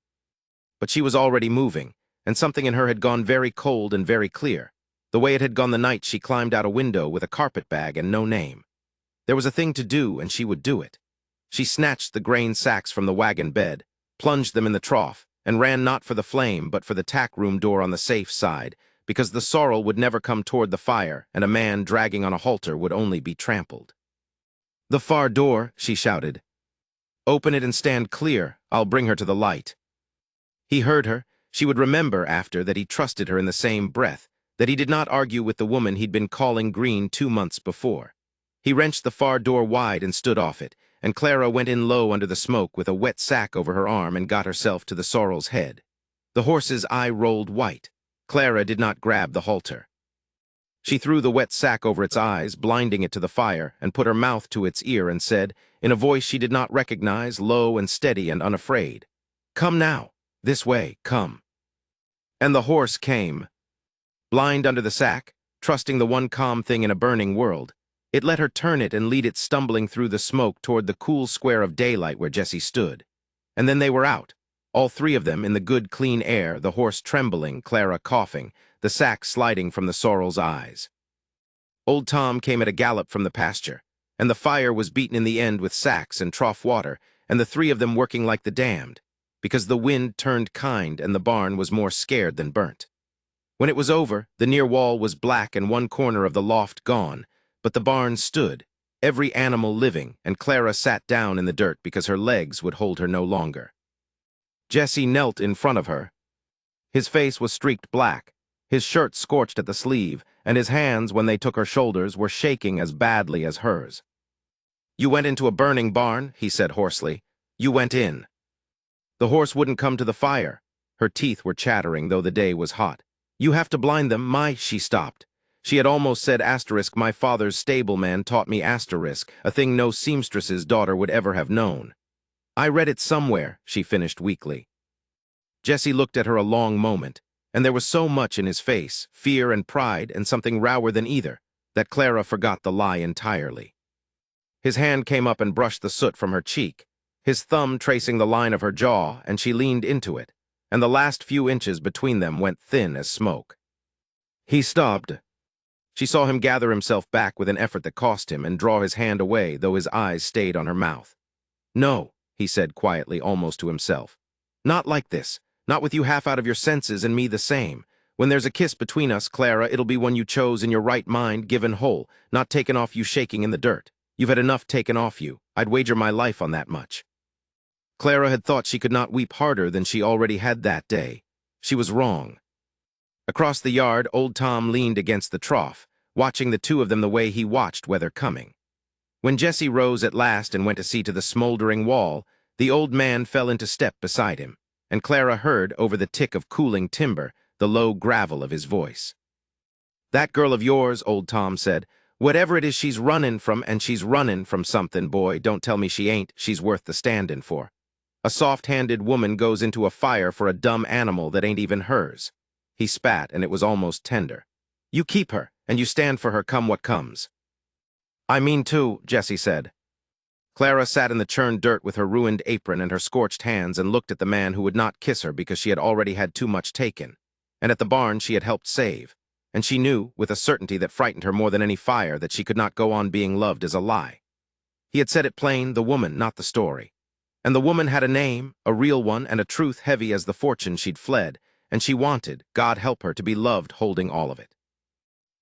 But she was already moving, and something in her had gone very cold and very clear, the way it had gone the night she climbed out a window with a carpet bag and no name. There was a thing to do, and she would do it. She snatched the grain sacks from the wagon bed, plunged them in the trough, and ran not for the flame but for the tack room door on the safe side, because the sorrel would never come toward the fire, and a man dragging on a halter would only be trampled. "The far door," she shouted. "Open it and stand clear. I'll bring her to the light." He heard her. She would remember after that he trusted her in the same breath, that he did not argue with the woman he'd been calling green 2 months before. He wrenched the far door wide and stood off it, and Clara went in low under the smoke with a wet sack over her arm and got herself to the sorrel's head. The horse's eye rolled white. Clara did not grab the halter. She threw the wet sack over its eyes, blinding it to the fire, and put her mouth to its ear and said, in a voice she did not recognize, low and steady and unafraid, "Come now, this way, come." And the horse came. Blind under the sack, trusting the one calm thing in a burning world, it let her turn it and lead it stumbling through the smoke toward the cool square of daylight where Jessie stood. And then they were out, all three of them in the good clean air, the horse trembling, Clara coughing, the sack sliding from the sorrel's eyes. Old Tom came at a gallop from the pasture, and the fire was beaten in the end with sacks and trough water, and the three of them working like the damned, because the wind turned kind and the barn was more scared than burnt. When it was over, the near wall was black and one corner of the loft gone, but the barn stood, every animal living, and Clara sat down in the dirt because her legs would hold her no longer. Jesse knelt in front of her. His face was streaked black, his shirt scorched at the sleeve, and his hands, when they took her shoulders, were shaking as badly as hers. "You went into a burning barn," he said hoarsely. "You went in." The horse wouldn't come to the fire. Her teeth were chattering, though the day was hot. "You have to blind them, she stopped. She had almost said asterisk, "My father's stableman taught me asterisk," a thing no seamstress's daughter would ever have known. "I read it somewhere," she finished weakly. Jesse looked at her a long moment, and there was so much in his face, fear and pride and something rower than either, that Clara forgot the lie entirely. His hand came up and brushed the soot from her cheek, his thumb tracing the line of her jaw, and she leaned into it, and the last few inches between them went thin as smoke. He stopped. She saw him gather himself back with an effort that cost him and draw his hand away, though his eyes stayed on her mouth. "No," he said quietly, almost to himself. "Not like this. Not with you half out of your senses and me the same. When there's a kiss between us, Clara, it'll be one you chose in your right mind, given whole, not taken off you shaking in the dirt. You've had enough taken off you. I'd wager my life on that much." Clara had thought she could not weep harder than she already had that day. She was wrong. Across the yard, old Tom leaned against the trough, watching the two of them the way he watched weather coming. When Jesse rose at last and went to see to the smoldering wall, the old man fell into step beside him, and Clara heard, over the tick of cooling timber, the low gravel of his voice. "That girl of yours," old Tom said, "whatever it is she's runnin' from, and she's runnin' from something, boy, don't tell me she ain't, she's worth the standin' for. A soft-handed woman goes into a fire for a dumb animal that ain't even hers." He spat, and it was almost tender. "You keep her, and you stand for her come what comes." "I mean to," Jesse said. Clara sat in the churned dirt with her ruined apron and her scorched hands and looked at the man who would not kiss her because she had already had too much taken, and at the barn she had helped save, and she knew, with a certainty that frightened her more than any fire, that she could not go on being loved as a lie. He had said it plain, the woman, not the story. And the woman had a name, a real one, and a truth heavy as the fortune she'd fled, and she wanted, God help her, to be loved holding all of it.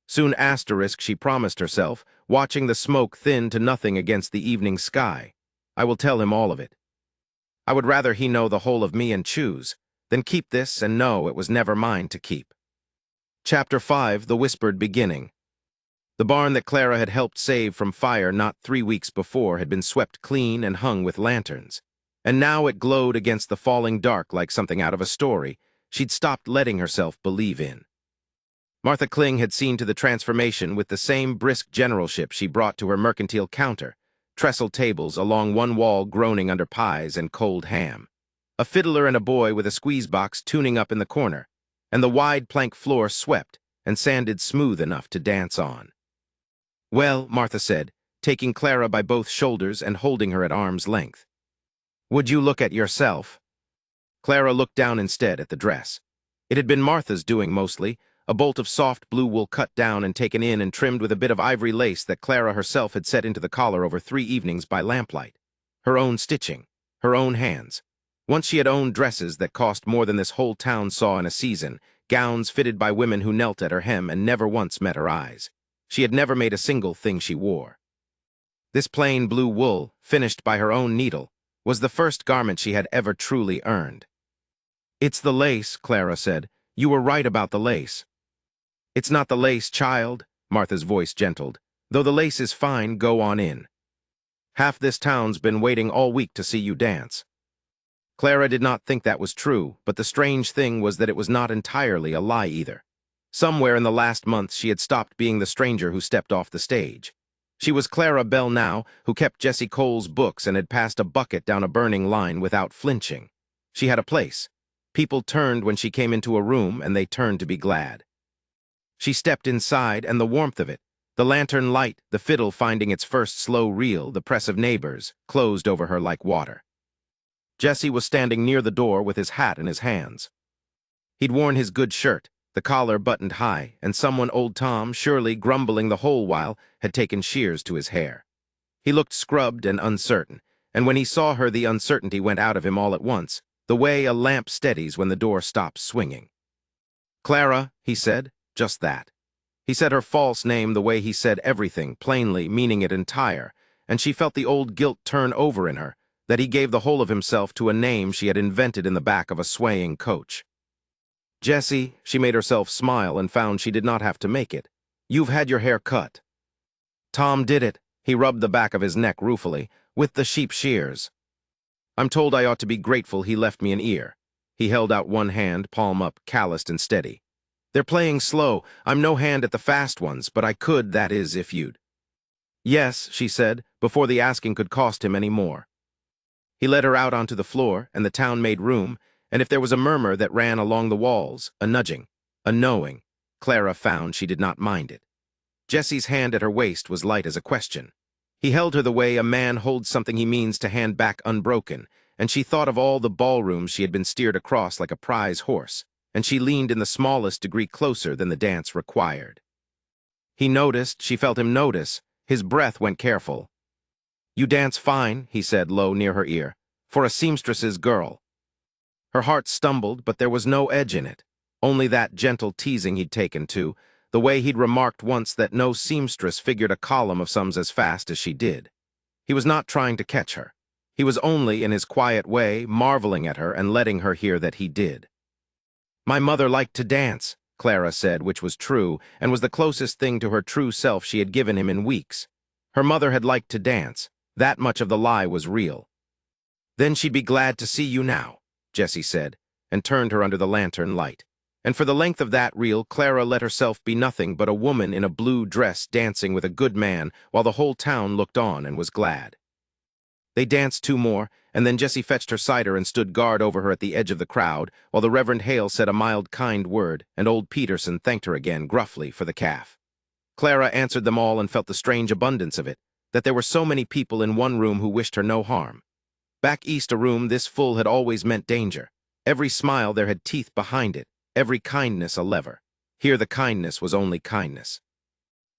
Soon asterisk, she promised herself, watching the smoke thin to nothing against the evening sky. "I will tell him all of it. I would rather he know the whole of me and choose, than keep this and know it was never mine to keep." Chapter 5, The Whispered Beginning. The barn that Clara had helped save from fire not 3 weeks before had been swept clean and hung with lanterns, and now it glowed against the falling dark like something out of a story she'd stopped letting herself believe in. Martha Kling had seen to the transformation with the same brisk generalship she brought to her mercantile counter, trestle tables along one wall groaning under pies and cold ham, a fiddler and a boy with a squeeze box tuning up in the corner, and the wide plank floor swept and sanded smooth enough to dance on. "Well," Martha said, taking Clara by both shoulders and holding her at arm's length, "would you look at yourself?" Clara looked down instead at the dress. It had been Martha's doing mostly, a bolt of soft blue wool cut down and taken in and trimmed with a bit of ivory lace that Clara herself had set into the collar over 3 evenings by lamplight. Her own stitching, her own hands. Once she had owned dresses that cost more than this whole town saw in a season, gowns fitted by women who knelt at her hem and never once met her eyes. She had never made a single thing she wore. This plain blue wool, finished by her own needle, was the first garment she had ever truly earned. "It's the lace," Clara said. "You were right about the lace." "It's not the lace, child," Martha's voice gentled. "Though the lace is fine, go on in." Half this town's been waiting all week to see you dance." Clara did not think that was true, but the strange thing was that it was not entirely a lie either. Somewhere in the last month she had stopped being the stranger who stepped off the stage. She was Clara Bell now, who kept Jessie Cole's books and had passed a bucket down a burning line without flinching. She had a place. People turned when she came into a room, and they turned to be glad. She stepped inside, and the warmth of it, the lantern light, the fiddle finding its first slow reel, the press of neighbors, closed over her like water. Jesse was standing near the door with his hat in his hands. He'd worn his good shirt, the collar buttoned high, and someone old Tom, surely grumbling the whole while, had taken shears to his hair. He looked scrubbed and uncertain, and when he saw her the uncertainty went out of him all at once, the way a lamp steadies when the door stops swinging. "Clara," he said, just that. He said her false name the way he said everything, plainly, meaning it entire, and she felt the old guilt turn over in her, that he gave the whole of himself to a name she had invented in the back of a swaying coach. "Jessie," she made herself smile and found she did not have to make it. "You've had your hair cut." "Tom did it," he rubbed the back of his neck ruefully, "with the sheep shears. I'm told I ought to be grateful he left me an ear." He held out one hand, palm up, calloused and steady. "They're playing slow. I'm no hand at the fast ones, but I could, that is, if you'd." "Yes," she said, before the asking could cost him any more. He led her out onto the floor, and the town made room, and if there was a murmur that ran along the walls, a nudging, a knowing, Clara found she did not mind it. Jessie's hand at her waist was light as a question. He held her the way a man holds something he means to hand back unbroken, and she thought of all the ballrooms she had been steered across like a prize horse, and she leaned in the smallest degree closer than the dance required. He noticed, she felt him notice, his breath went careful. "You dance fine," he said low near her ear, "for a seamstress's girl." Her heart stumbled, but there was no edge in it, only that gentle teasing he'd taken to, the way he'd remarked once that no seamstress figured a column of sums as fast as she did. He was not trying to catch her. He was only, in his quiet way, marveling at her and letting her hear that he did. "My mother liked to dance," Clara said, which was true, and was the closest thing to her true self she had given him in weeks. Her mother had liked to dance. That much of the lie was real. "Then she'd be glad to see you now," Jessie said, and turned her under the lantern light. And for the length of that reel, Clara let herself be nothing but a woman in a blue dress dancing with a good man while the whole town looked on and was glad. They danced two more, and then Jessie fetched her cider and stood guard over her at the edge of the crowd, while the Reverend Hale said a mild, kind word, and old Peterson thanked her again, gruffly, for the calf. Clara answered them all and felt the strange abundance of it, that there were so many people in one room who wished her no harm. Back east a room this full had always meant danger. Every smile there had teeth behind it, every kindness a lever. Here the kindness was only kindness.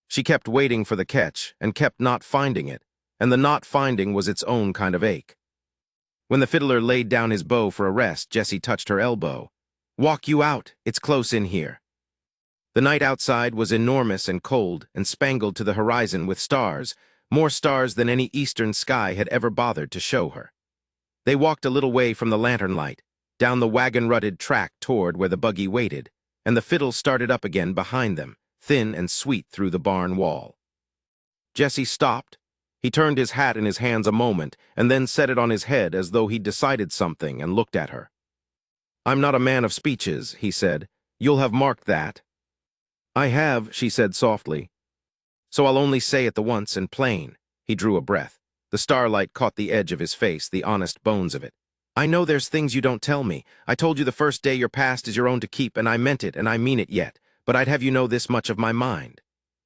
She kept waiting for the catch, and kept not finding it, and the not finding was its own kind of ache. When the fiddler laid down his bow for a rest, Jessie touched her elbow. "Walk you out, it's close in here." The night outside was enormous and cold, and spangled to the horizon with stars, more stars than any eastern sky had ever bothered to show her. They walked a little way from the lantern light, down the wagon-rutted track toward where the buggy waited, and the fiddle started up again behind them, thin and sweet through the barn wall. Jessie stopped. He turned his hat in his hands a moment, and then set it on his head as though he'd decided something, and looked at her. "I'm not a man of speeches," he said. "You'll have marked that." "I have," she said softly. "So I'll only say it the once and plain." He drew a breath. The starlight caught the edge of his face, the honest bones of it. "I know there's things you don't tell me. I told you the first day your past is your own to keep, and I meant it, and I mean it yet. But I'd have you know this much of my mind."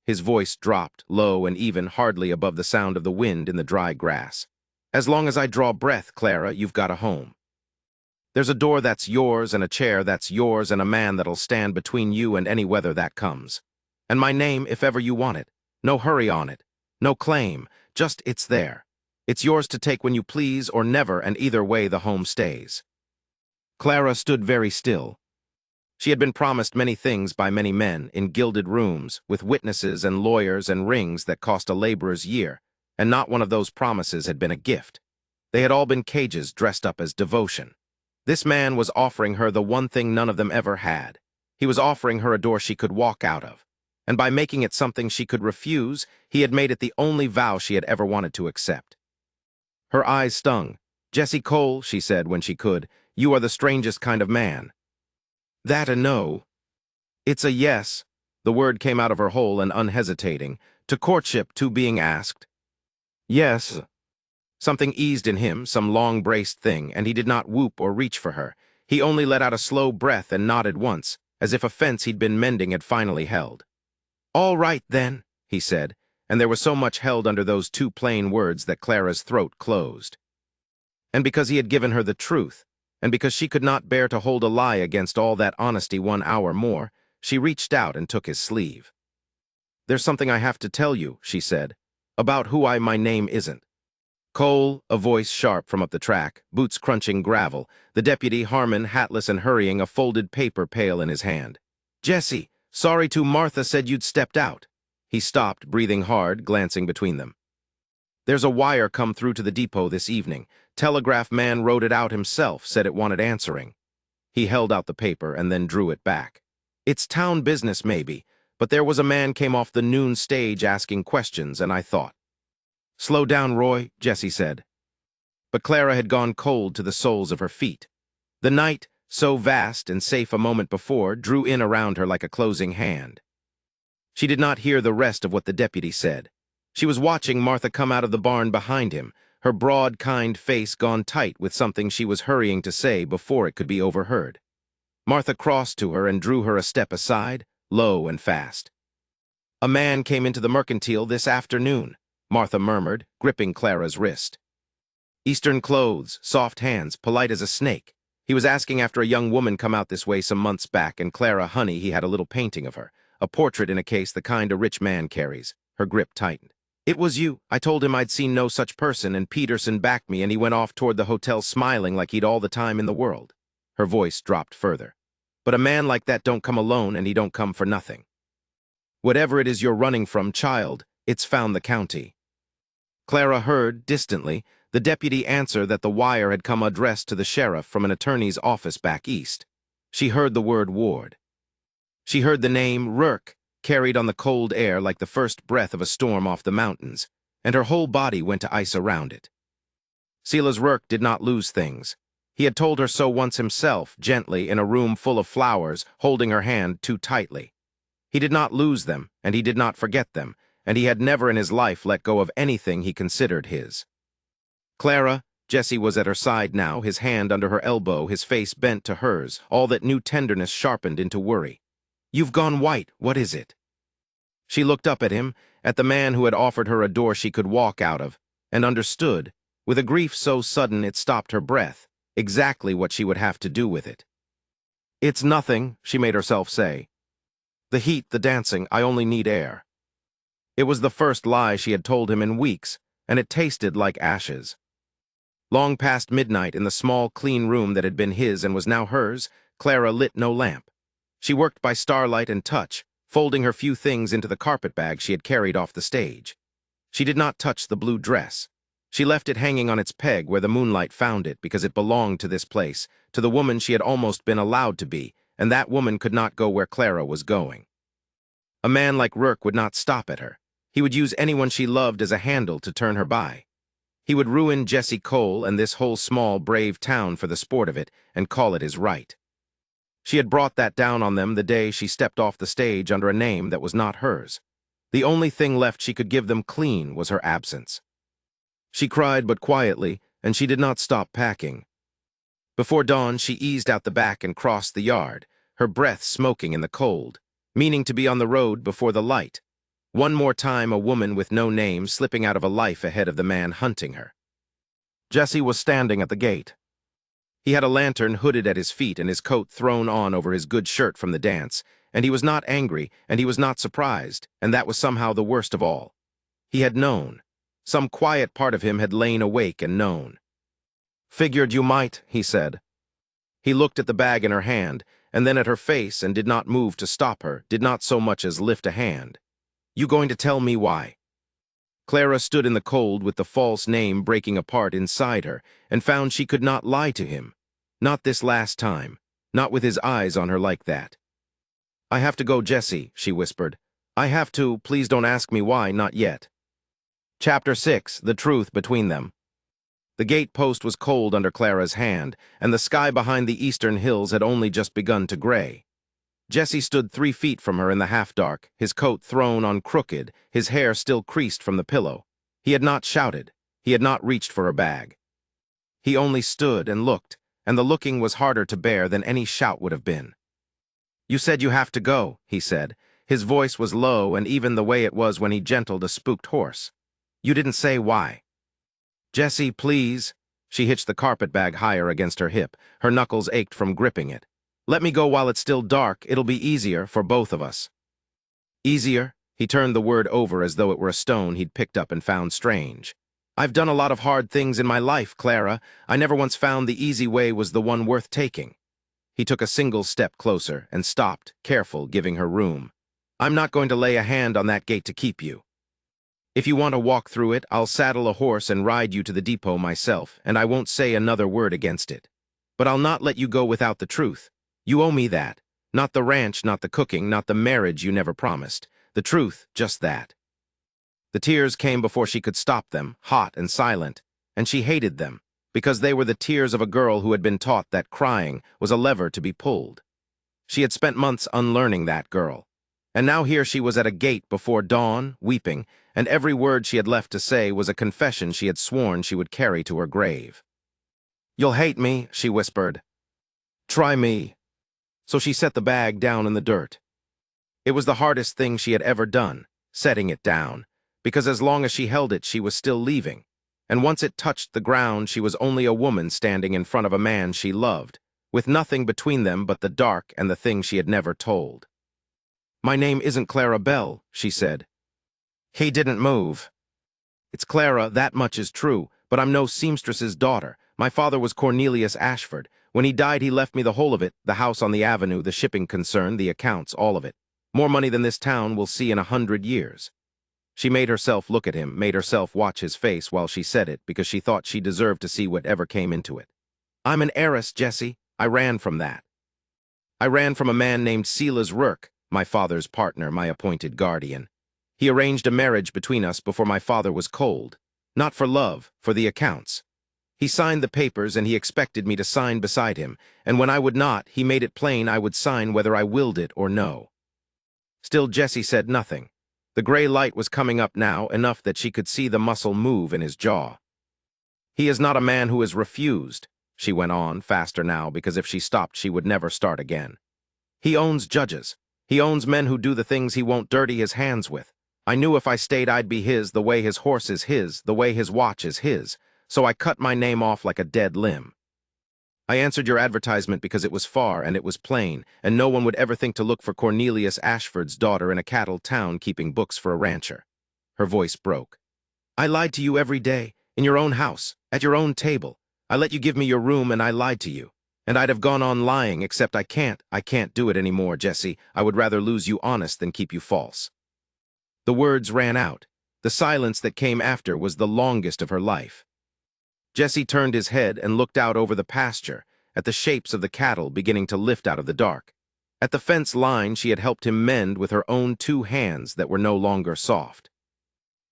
His voice dropped, low and even, hardly above the sound of the wind in the dry grass. "As long as I draw breath, Clara, you've got a home. There's a door that's yours, and a chair that's yours, and a man that'll stand between you and any weather that comes. And my name, if ever you want it. No hurry on it. No claim. Just it's there. It's yours to take when you please or never, and either way the home stays." Clara stood very still. She had been promised many things by many men, in gilded rooms, with witnesses and lawyers and rings that cost a laborer's year, and not one of those promises had been a gift. They had all been cages dressed up as devotion. This man was offering her the one thing none of them ever had. He was offering her a door she could walk out of. And by making it something she could refuse, he had made it the only vow she had ever wanted to accept. Her eyes stung. "Jesse Cole," she said when she could, "you are the strangest kind of man." "That a no?" "It's a yes." The word came out of her whole and unhesitating. "To courtship, to being asked." "Yes." Something eased in him, some long-braced thing, and he did not whoop or reach for her. He only let out a slow breath and nodded once, as if a fence he'd been mending had finally held. "All right, then," he said, and there was so much held under those two plain words that Clara's throat closed. And because he had given her the truth, and because she could not bear to hold a lie against all that honesty 1 hour more, she reached out and took his sleeve. "There's something I have to tell you," she said, "about who my name isn't." Cole, a voice sharp from up the track, boots crunching gravel, the deputy, Harmon, hatless and hurrying, a folded paper pail in his hand. "Jesse, sorry to Martha said you'd stepped out." He stopped, breathing hard, glancing between them. "There's a wire come through to the depot this evening. Telegraph man wrote it out himself, said it wanted answering." He held out the paper and then drew it back. "It's town business, maybe, but there was a man came off the noon stage asking questions, and I thought." "Slow down, Roy," Jesse said. But Clara had gone cold to the soles of her feet. The night, so vast and safe a moment before, drew in around her like a closing hand. She did not hear the rest of what the deputy said. She was watching Martha come out of the barn behind him, her broad, kind face gone tight with something she was hurrying to say before it could be overheard. Martha crossed to her and drew her a step aside, low and fast. "A man came into the mercantile this afternoon," Martha murmured, gripping Clara's wrist. "Eastern clothes, soft hands, polite as a snake. He was asking after a young woman come out this way some months back, and Clara, honey, he had a little painting of her, a portrait in a case the kind a rich man carries." Her grip tightened. "It was you. I told him I'd seen no such person, and Peterson backed me, and he went off toward the hotel smiling like he'd all the time in the world." Her voice dropped further. "But a man like that don't come alone, and he don't come for nothing. Whatever it is you're running from, child, it's found the county." Clara heard, distantly, the deputy answer that the wire had come addressed to the sheriff from an attorney's office back east. She heard the word Ward. She heard the name Rourke carried on the cold air like the first breath of a storm off the mountains, and her whole body went to ice around it. Silas Rourke did not lose things. He had told her so once himself, gently, in a room full of flowers, holding her hand too tightly. He did not lose them, and he did not forget them, and he had never in his life let go of anything he considered his. Clara, Jesse was at her side now, his hand under her elbow, his face bent to hers, all that new tenderness sharpened into worry. "You've gone white. What is it?" She looked up at him, at the man who had offered her a door she could walk out of, and understood, with a grief so sudden it stopped her breath, exactly what she would have to do with it. "It's nothing," she made herself say. "The heat, the dancing, I only need air." It was the first lie she had told him in weeks, and it tasted like ashes. Long past midnight, in the small, clean room that had been his and was now hers, Clara lit no lamp. She worked by starlight and touch, folding her few things into the carpet bag she had carried off the stage. She did not touch the blue dress. She left it hanging on its peg where the moonlight found it because it belonged to this place, to the woman she had almost been allowed to be, and that woman could not go where Clara was going. A man like Rourke would not stop at her. He would use anyone she loved as a handle to turn her by. He would ruin Jesse Cole and this whole small, brave town for the sport of it and call it his right. She had brought that down on them the day she stepped off the stage under a name that was not hers. The only thing left she could give them clean was her absence. She cried but quietly, and she did not stop packing. Before dawn, she eased out the back and crossed the yard, her breath smoking in the cold, meaning to be on the road before the light. One more time, a woman with no name slipping out of a life ahead of the man hunting her. Jesse was standing at the gate. He had a lantern hooded at his feet and his coat thrown on over his good shirt from the dance, and he was not angry, and he was not surprised, and that was somehow the worst of all. He had known. Some quiet part of him had lain awake and known. "Figured you might," he said. He looked at the bag in her hand, and then at her face, and did not move to stop her, did not so much as lift a hand. "You going to tell me why?" Clara stood in the cold with the false name breaking apart inside her, and found she could not lie to him. Not this last time. Not with his eyes on her like that. "I have to go, Jesse," she whispered. "I have to. Please don't ask me why, not yet." Chapter 6, The Truth Between Them. The gate post was cold under Clara's hand, and the sky behind the eastern hills had only just begun to gray. Jesse stood 3 feet from her in the half-dark, his coat thrown on crooked, his hair still creased from the pillow. He had not shouted. He had not reached for her bag. He only stood and looked, and the looking was harder to bear than any shout would have been. "You said you have to go," he said. His voice was low, and even the way it was when he gentled a spooked horse. "You didn't say why." "Jesse, please." She hitched the carpet bag higher against her hip. Her knuckles ached from gripping it. "Let me go while it's still dark. It'll be easier for both of us." Easier? He turned the word over as though it were a stone he'd picked up and found strange. "I've done a lot of hard things in my life, Clara. I never once found the easy way was the one worth taking." He took a single step closer and stopped, careful, giving her room. "I'm not going to lay a hand on that gate to keep you. If you want to walk through it, I'll saddle a horse and ride you to the depot myself, and I won't say another word against it. But I'll not let you go without the truth. You owe me that. Not the ranch, not the cooking, not the marriage you never promised. The truth, just that." The tears came before she could stop them, hot and silent, and she hated them, because they were the tears of a girl who had been taught that crying was a lever to be pulled. She had spent months unlearning that girl, and now here she was at a gate before dawn, weeping, and every word she had left to say was a confession she had sworn she would carry to her grave. "You'll hate me," she whispered. "Try me." So she set the bag down in the dirt. It was the hardest thing she had ever done, setting it down, because as long as she held it, she was still leaving, and once it touched the ground, she was only a woman standing in front of a man she loved, with nothing between them but the dark and the thing she had never told. "My name isn't Clara Bell," she said. He didn't move. "It's Clara, that much is true, but I'm no seamstress's daughter. My father was Cornelius Ashford. When he died, he left me the whole of it, the house on the avenue, the shipping concern, the accounts, all of it. More money than this town will see in 100 years. She made herself look at him, made herself watch his face while she said it, because she thought she deserved to see whatever came into it. "I'm an heiress, Jesse. I ran from that. I ran from a man named Silas Rourke, my father's partner, my appointed guardian. He arranged a marriage between us before my father was cold. Not for love, for the accounts. He signed the papers, and he expected me to sign beside him, and when I would not, he made it plain I would sign whether I willed it or no." Still Jesse said nothing. The gray light was coming up now, enough that she could see the muscle move in his jaw. "He is not a man who is refused," she went on, faster now, because if she stopped she would never start again. "He owns judges. He owns men who do the things he won't dirty his hands with. I knew if I stayed I'd be his, the way his horse is his, the way his watch is his, so I cut my name off like a dead limb. I answered your advertisement because it was far and it was plain, and no one would ever think to look for Cornelius Ashford's daughter in a cattle town keeping books for a rancher." Her voice broke. "I lied to you every day, in your own house, at your own table. I let you give me your room and I lied to you. And I'd have gone on lying, except I can't do it anymore, Jesse. I would rather lose you honest than keep you false." The words ran out. The silence that came after was the longest of her life. Jesse turned his head and looked out over the pasture, at the shapes of the cattle beginning to lift out of the dark, at the fence line she had helped him mend with her own 2 hands that were no longer soft.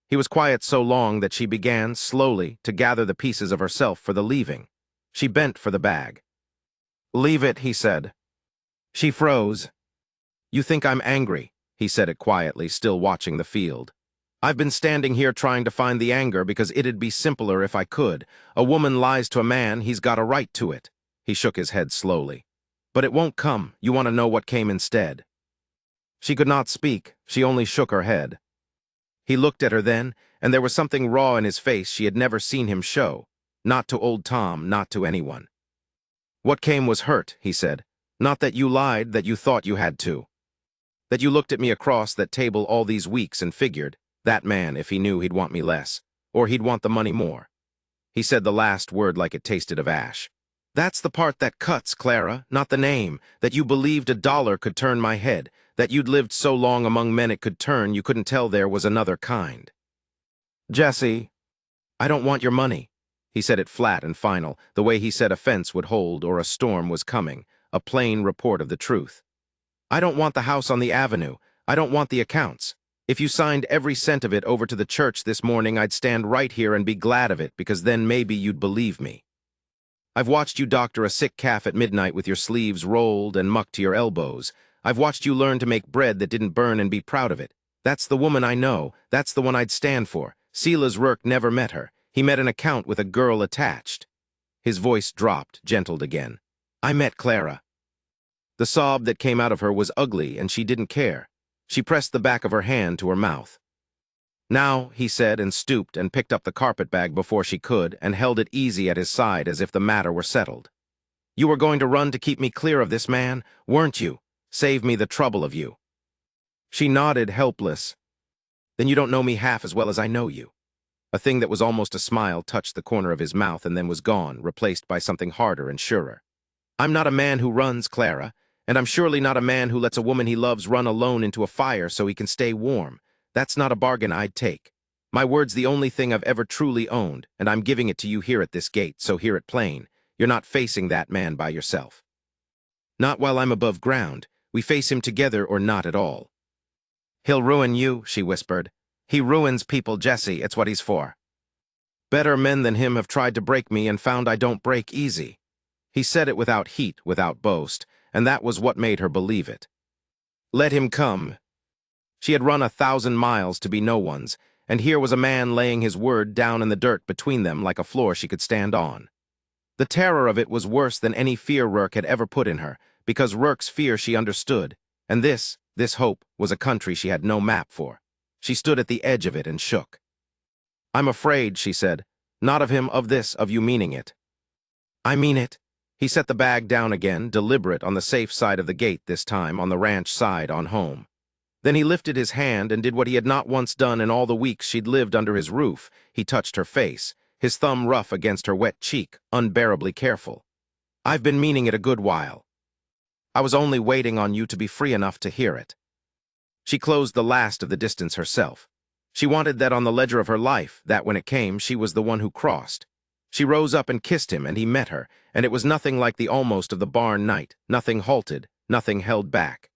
He was quiet so long that she began, slowly, to gather the pieces of herself for the leaving. She bent for the bag. "Leave it," he said. She froze. "You think I'm angry," he said it quietly, still watching the field. "I've been standing here trying to find the anger because it'd be simpler if I could. A woman lies to a man, he's got a right to it." He shook his head slowly. "But it won't come. You want to know what came instead." She could not speak. She only shook her head. He looked at her then, and there was something raw in his face she had never seen him show. Not to old Tom, not to anyone. "What came was hurt," he said. "Not that you lied, that you thought you had to. That you looked at me across that table all these weeks and figured, that man, if he knew, he'd want me less, or he'd want the money more." He said the last word like it tasted of ash. "That's the part that cuts, Clara, not the name, that you believed $1 could turn my head, that you'd lived so long among men it could turn you couldn't tell there was another kind." "Jesse, I don't want your money." He said it flat and final, the way he said a fence would hold or a storm was coming, a plain report of the truth. "I don't want the house on the avenue. I don't want the accounts. If you signed every cent of it over to the church this morning, I'd stand right here and be glad of it, because then maybe you'd believe me. I've watched you doctor a sick calf at midnight with your sleeves rolled and muck to your elbows. I've watched you learn to make bread that didn't burn and be proud of it. That's the woman I know. That's the one I'd stand for. Silas Rourke never met her. He met an account with a girl attached. His voice dropped, gentled again. I met Clara. The sob that came out of her was ugly, and she didn't care. She pressed the back of her hand to her mouth. Now, he said, and stooped and picked up the carpetbag before she could and held it easy at his side as if the matter were settled. You were going to run to keep me clear of this man, weren't you? Save me the trouble of you. She nodded, helpless. Then you don't know me half as well as I know you. A thing that was almost a smile touched the corner of his mouth and then was gone, replaced by something harder and surer. I'm not a man who runs, Clara, and I'm surely not a man who lets a woman he loves run alone into a fire so he can stay warm. That's not a bargain I'd take. My word's the only thing I've ever truly owned, and I'm giving it to you here at this gate, so hear it plain. You're not facing that man by yourself. Not while I'm above ground. We face him together or not at all. He'll ruin you, she whispered. He ruins people, Jesse, it's what he's for. Better men than him have tried to break me and found I don't break easy. He said it without heat, without boast, and that was what made her believe it. Let him come. She had run 1,000 miles to be no one's, and here was a man laying his word down in the dirt between them like a floor she could stand on. The terror of it was worse than any fear Rourke had ever put in her, because Rourke's fear she understood, and this hope, was a country she had no map for. She stood at the edge of it and shook. I'm afraid, she said, not of him, of you meaning it. I mean it. He set the bag down again, deliberate, on the safe side of the gate this time, on the ranch side, on home. Then he lifted his hand and did what he had not once done in all the weeks she'd lived under his roof. He touched her face, his thumb rough against her wet cheek, unbearably careful. I've been meaning it a good while. I was only waiting on you to be free enough to hear it. She closed the last of the distance herself. She wanted that on the ledger of her life, that when it came, she was the one who crossed. She rose up and kissed him, and he met her, and it was nothing like the almost of the barn night, nothing halted, nothing held back.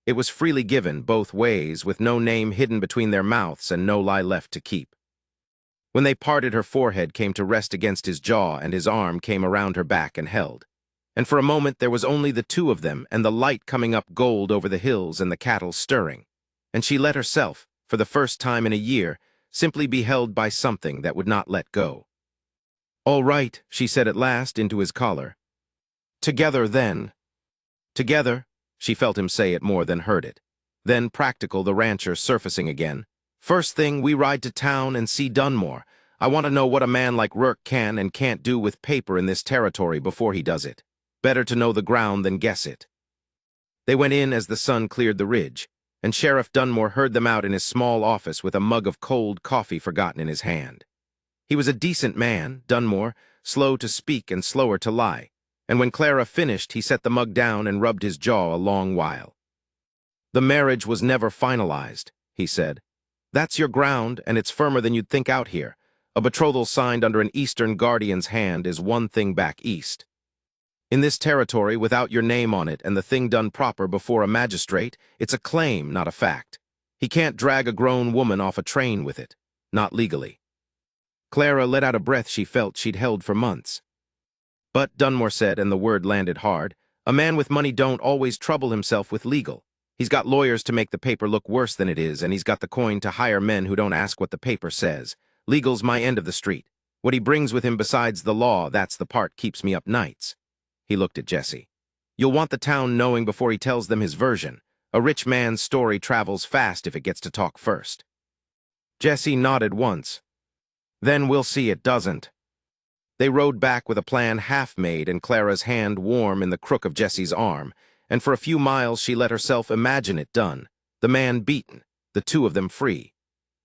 It was freely given, both ways, with no name hidden between their mouths and no lie left to keep. When they parted, her forehead came to rest against his jaw, and his arm came around her back and held. And for a moment there was only the two of them, and the light coming up gold over the hills and the cattle stirring. And she let herself, for the first time in a year, simply be held by something that would not let go. All right, she said at last, into his collar. Together, then. Together. She felt him say it more than heard it. Then, practical, the rancher surfacing again. First thing, we ride to town and see Dunmore. I want to know what a man like Rourke can and can't do with paper in this territory before he does it. Better to know the ground than guess it. They went in as the sun cleared the ridge, and Sheriff Dunmore heard them out in his small office with a mug of cold coffee forgotten in his hand. He was a decent man, Dunmore, slow to speak and slower to lie. And when Clara finished, he set the mug down and rubbed his jaw a long while. The marriage was never finalized, he said. That's your ground, and it's firmer than you'd think out here. A betrothal signed under an Eastern guardian's hand is one thing back east. In this territory, without your name on it and the thing done proper before a magistrate, it's a claim, not a fact. He can't drag a grown woman off a train with it. Not legally. Clara let out a breath she felt she'd held for months. But, Dunmore said, and the word landed hard, a man with money don't always trouble himself with legal. He's got lawyers to make the paper look worse than it is, and he's got the coin to hire men who don't ask what the paper says. Legal's my end of the street. What he brings with him besides the law, that's the part keeps me up nights. He looked at Jesse. You'll want the town knowing before he tells them his version. A rich man's story travels fast if it gets to talk first. Jesse nodded once. Then we'll see it doesn't. They rode back with a plan half-made and Clara's hand warm in the crook of Jesse's arm, and for a few miles she let herself imagine it done, the man beaten, the two of them free.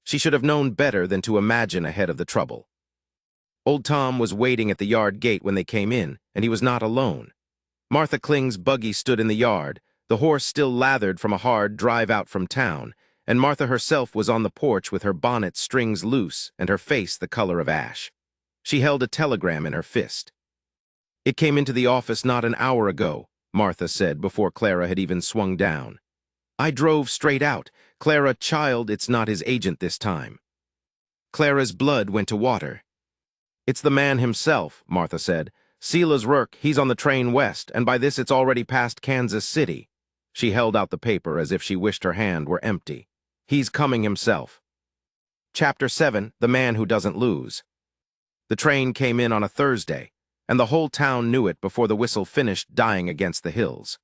She should have known better than to imagine ahead of the trouble. Old Tom was waiting at the yard gate when they came in, and he was not alone. Martha Kling's buggy stood in the yard, the horse still lathered from a hard drive out from town, and Martha herself was on the porch with her bonnet strings loose and her face the color of ash. She held a telegram in her fist. It came into the office not an hour ago, Martha said before Clara had even swung down. I drove straight out. Clara, child, it's not his agent this time. Clara's blood went to water. It's the man himself, Martha said. Silas Rourke, he's on the train west, and by this it's already past Kansas City. She held out the paper as if she wished her hand were empty. He's coming himself. Chapter 7, The Man Who Doesn't Lose. The train came in on a Thursday, and the whole town knew it before the whistle finished dying against the hills.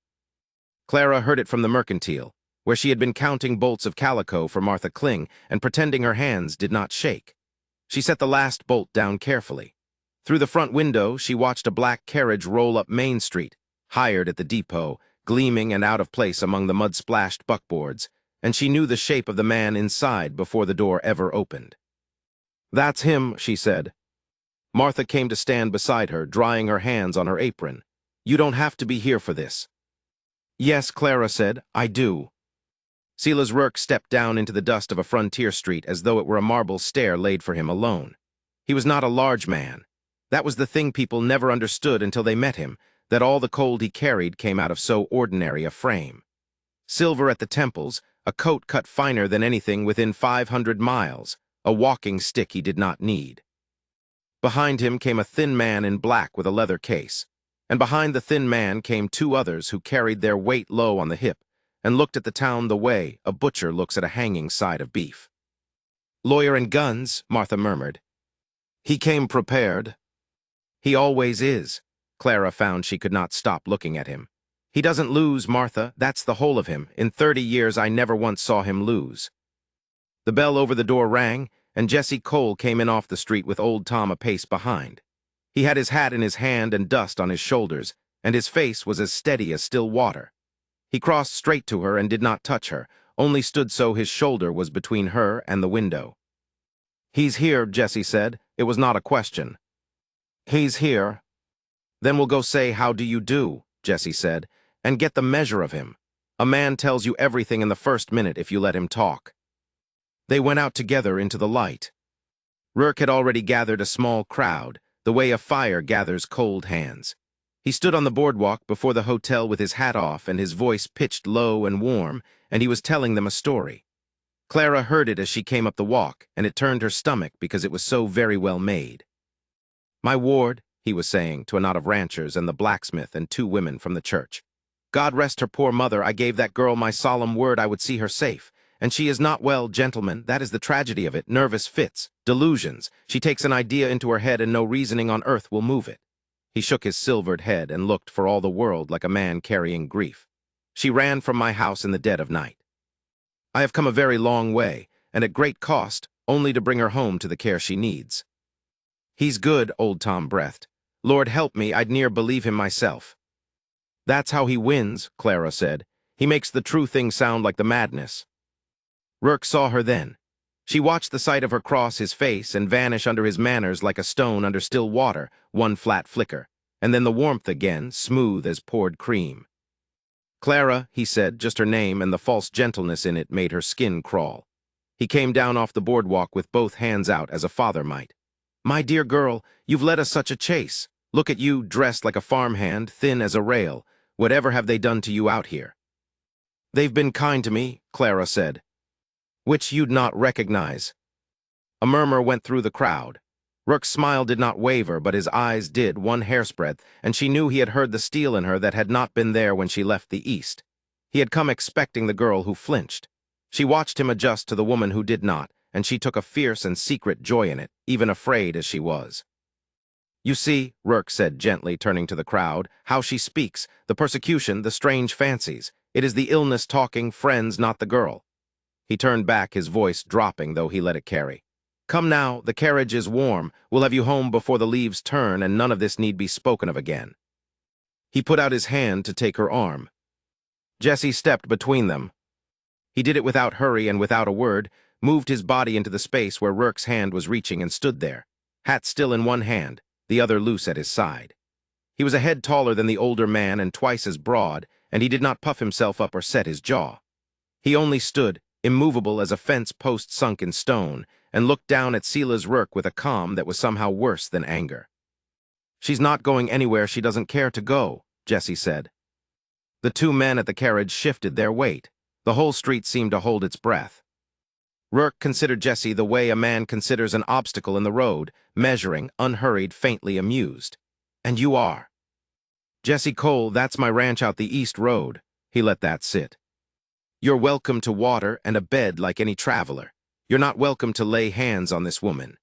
Clara heard it from the mercantile, where she had been counting bolts of calico for Martha Kling and pretending her hands did not shake. She set the last bolt down carefully. Through the front window, she watched a black carriage roll up Main Street, hired at the depot, gleaming and out of place among the mud-splashed buckboards, and she knew the shape of the man inside before the door ever opened. "That's him," she said. Martha came to stand beside her, drying her hands on her apron. "You don't have to be here for this." "Yes," Clara said, "I do." Silas Rourke stepped down into the dust of a frontier street as though it were a marble stair laid for him alone. He was not a large man. That was the thing people never understood until they met him, that all the cold he carried came out of so ordinary a frame. Silver at the temples, a coat cut finer than anything within 500 miles, a walking stick he did not need. Behind him came a thin man in black with a leather case, and behind the thin man came two others who carried their weight low on the hip and looked at the town the way a butcher looks at a hanging side of beef. "Lawyer and guns," Martha murmured. "He came prepared." "He always is." Clara found she could not stop looking at him. "He doesn't lose, Martha, that's the whole of him. In 30 years I never once saw him lose." The bell over the door rang, and Jesse Cole came in off the street with old Tom a pace behind. He had his hat in his hand and dust on his shoulders, and his face was as steady as still water. He crossed straight to her and did not touch her, only stood so his shoulder was between her and the window. "He's here," Jesse said. It was not a question. "He's here." "Then we'll go say, 'How do you do?'" Jesse said, "and get the measure of him. A man tells you everything in the first minute if you let him talk." They went out together into the light. Rourke had already gathered a small crowd, the way a fire gathers cold hands. He stood on the boardwalk before the hotel with his hat off and his voice pitched low and warm, and he was telling them a story. Clara heard it as she came up the walk, and it turned her stomach because it was so very well made. "My ward," he was saying to a knot of ranchers and the blacksmith and two women from the church. "God rest her poor mother, I gave that girl my solemn word I would see her safe. And she is not well, gentlemen, that is the tragedy of it, nervous fits, delusions. She takes an idea into her head and no reasoning on earth will move it." He shook his silvered head and looked for all the world like a man carrying grief. "She ran from my house in the dead of night. I have come a very long way, and at great cost, only to bring her home to the care she needs." "He's good," old Tom breathed. "Lord help me, I'd near believe him myself." "That's how he wins," Clara said. "He makes the true thing sound like the madness." Rourke saw her then. She watched the sight of her cross his face and vanish under his manners like a stone under still water, one flat flicker, and then the warmth again, smooth as poured cream. "Clara," he said, just her name, and the false gentleness in it made her skin crawl. He came down off the boardwalk with both hands out as a father might. "My dear girl, you've led us such a chase. Look at you, dressed like a farmhand, thin as a rail. Whatever have they done to you out here?" "They've been kind to me," Clara said. "Which you'd not recognize." A murmur went through the crowd. Rourke's smile did not waver, but his eyes did, one hair's breadth, and she knew he had heard the steel in her that had not been there when she left the East. He had come expecting the girl who flinched. She watched him adjust to the woman who did not, and she took a fierce and secret joy in it, even afraid as she was. "You see," Rourke said gently, turning to the crowd, "how she speaks, the persecution, the strange fancies. It is the illness talking, friends, not the girl." He turned back, his voice dropping, though he let it carry. "Come now, the carriage is warm. We'll have you home before the leaves turn, and none of this need be spoken of again." He put out his hand to take her arm. Jesse stepped between them. He did it without hurry and without a word, moved his body into the space where Rourke's hand was reaching and stood there, hat still in one hand, the other loose at his side. He was a head taller than the older man and twice as broad, and he did not puff himself up or set his jaw. He only stood, immovable as a fence post sunk in stone, and looked down at Silas Rourke with a calm that was somehow worse than anger. "She's not going anywhere she doesn't care to go," Jesse said. The two men at the carriage shifted their weight. The whole street seemed to hold its breath. Rourke considered Jesse the way a man considers an obstacle in the road, measuring, unhurried, faintly amused. "And you are?" "Jesse Cole, that's my ranch out the East Road." He let that sit. "You're welcome to water and a bed like any traveler. You're not welcome to lay hands on this woman."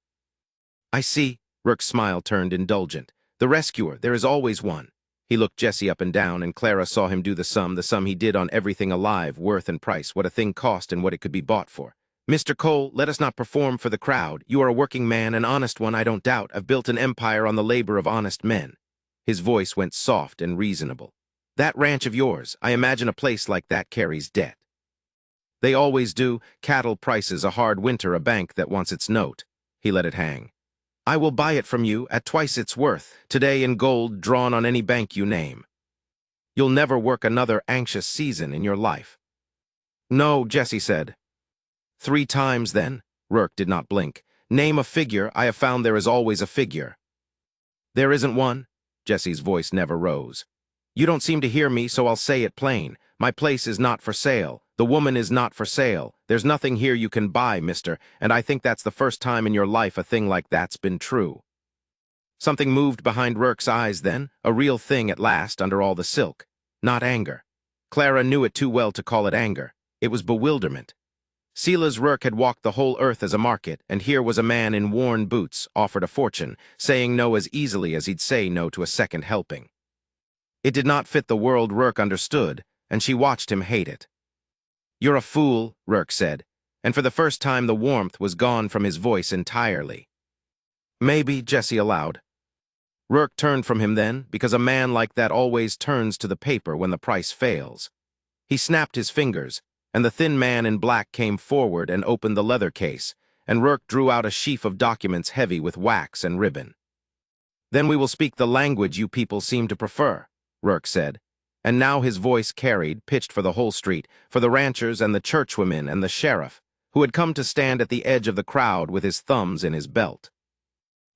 "I see." Rourke's smile turned indulgent. "The rescuer, there is always one." He looked Jesse up and down, and Clara saw him do the sum he did on everything alive, worth and price, what a thing cost and what it could be bought for. "Mr. Cole, let us not perform for the crowd. You are a working man, an honest one, I don't doubt. I've built an empire on the labor of honest men." His voice went soft and reasonable. "That ranch of yours, I imagine a place like that carries debt." "They always do. Cattle prices a hard winter, a bank that wants its note." He let it hang. "I will buy it from you at twice its worth, today in gold drawn on any bank you name. You'll never work another anxious season in your life." "No," Jesse said. "3 times, then?" Rourke did not blink. "Name a figure. I have found there is always a figure." "There isn't one." Jesse's voice never rose. "You don't seem to hear me, so I'll say it plain. My place is not for sale. The woman is not for sale. There's nothing here you can buy, mister, and I think that's the first time in your life a thing like that's been true." Something moved behind Rourke's eyes then, a real thing at last under all the silk. Not anger. Clara knew it too well to call it anger. It was bewilderment. Silas Rourke had walked the whole earth as a market, and here was a man in worn boots, offered a fortune, saying no as easily as he'd say no to a second helping. It did not fit the world Rourke understood, and she watched him hate it. "You're a fool," Rourke said, and for the first time the warmth was gone from his voice entirely. "Maybe," Jesse allowed. Rourke turned from him then, because a man like that always turns to the paper when the price fails. He snapped his fingers, and the thin man in black came forward and opened the leather case, and Rourke drew out a sheaf of documents heavy with wax and ribbon. "Then we will speak the language you people seem to prefer," Rourke said, and now his voice carried, pitched for the whole street, for the ranchers and the churchwomen and the sheriff, who had come to stand at the edge of the crowd with his thumbs in his belt.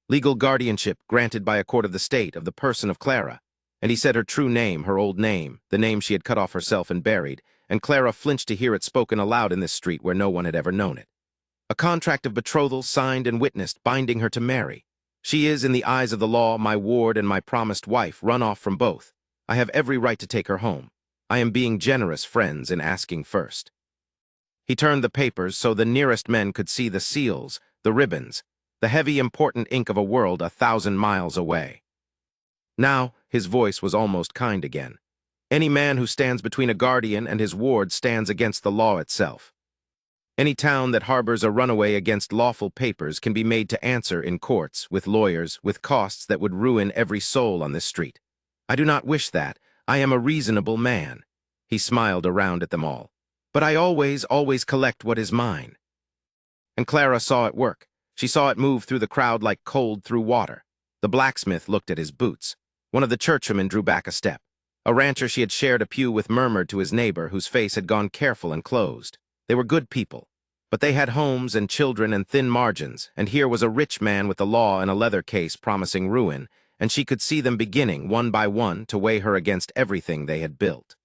"Legal guardianship granted by a court of the state of the person of Clara," and he said her true name, her old name, the name she had cut off herself and buried, and Clara flinched to hear it spoken aloud in this street where no one had ever known it. "A contract of betrothal signed and witnessed, binding her to marry. She is, in the eyes of the law, my ward and my promised wife, run off from both. I have every right to take her home. I am being generous, friends, in asking first." He turned the papers so the nearest men could see the seals, the ribbons, the heavy, important ink of a world 1,000 miles away. Now, his voice was almost kind again. "Any man who stands between a guardian and his ward stands against the law itself. Any town that harbors a runaway against lawful papers can be made to answer in courts, with lawyers, with costs that would ruin every soul on this street. I do not wish that. I am a reasonable man." He smiled around at them all. "But I always collect what is mine." And Clara saw it work. She saw it move through the crowd like cold through water. The blacksmith looked at his boots. One of the churchmen drew back a step. A rancher she had shared a pew with murmured to his neighbor, whose face had gone careful and closed. They were good people, but they had homes and children and thin margins, and here was a rich man with the law in a leather case promising ruin, and she could see them beginning, one by one, to weigh her against everything they had built.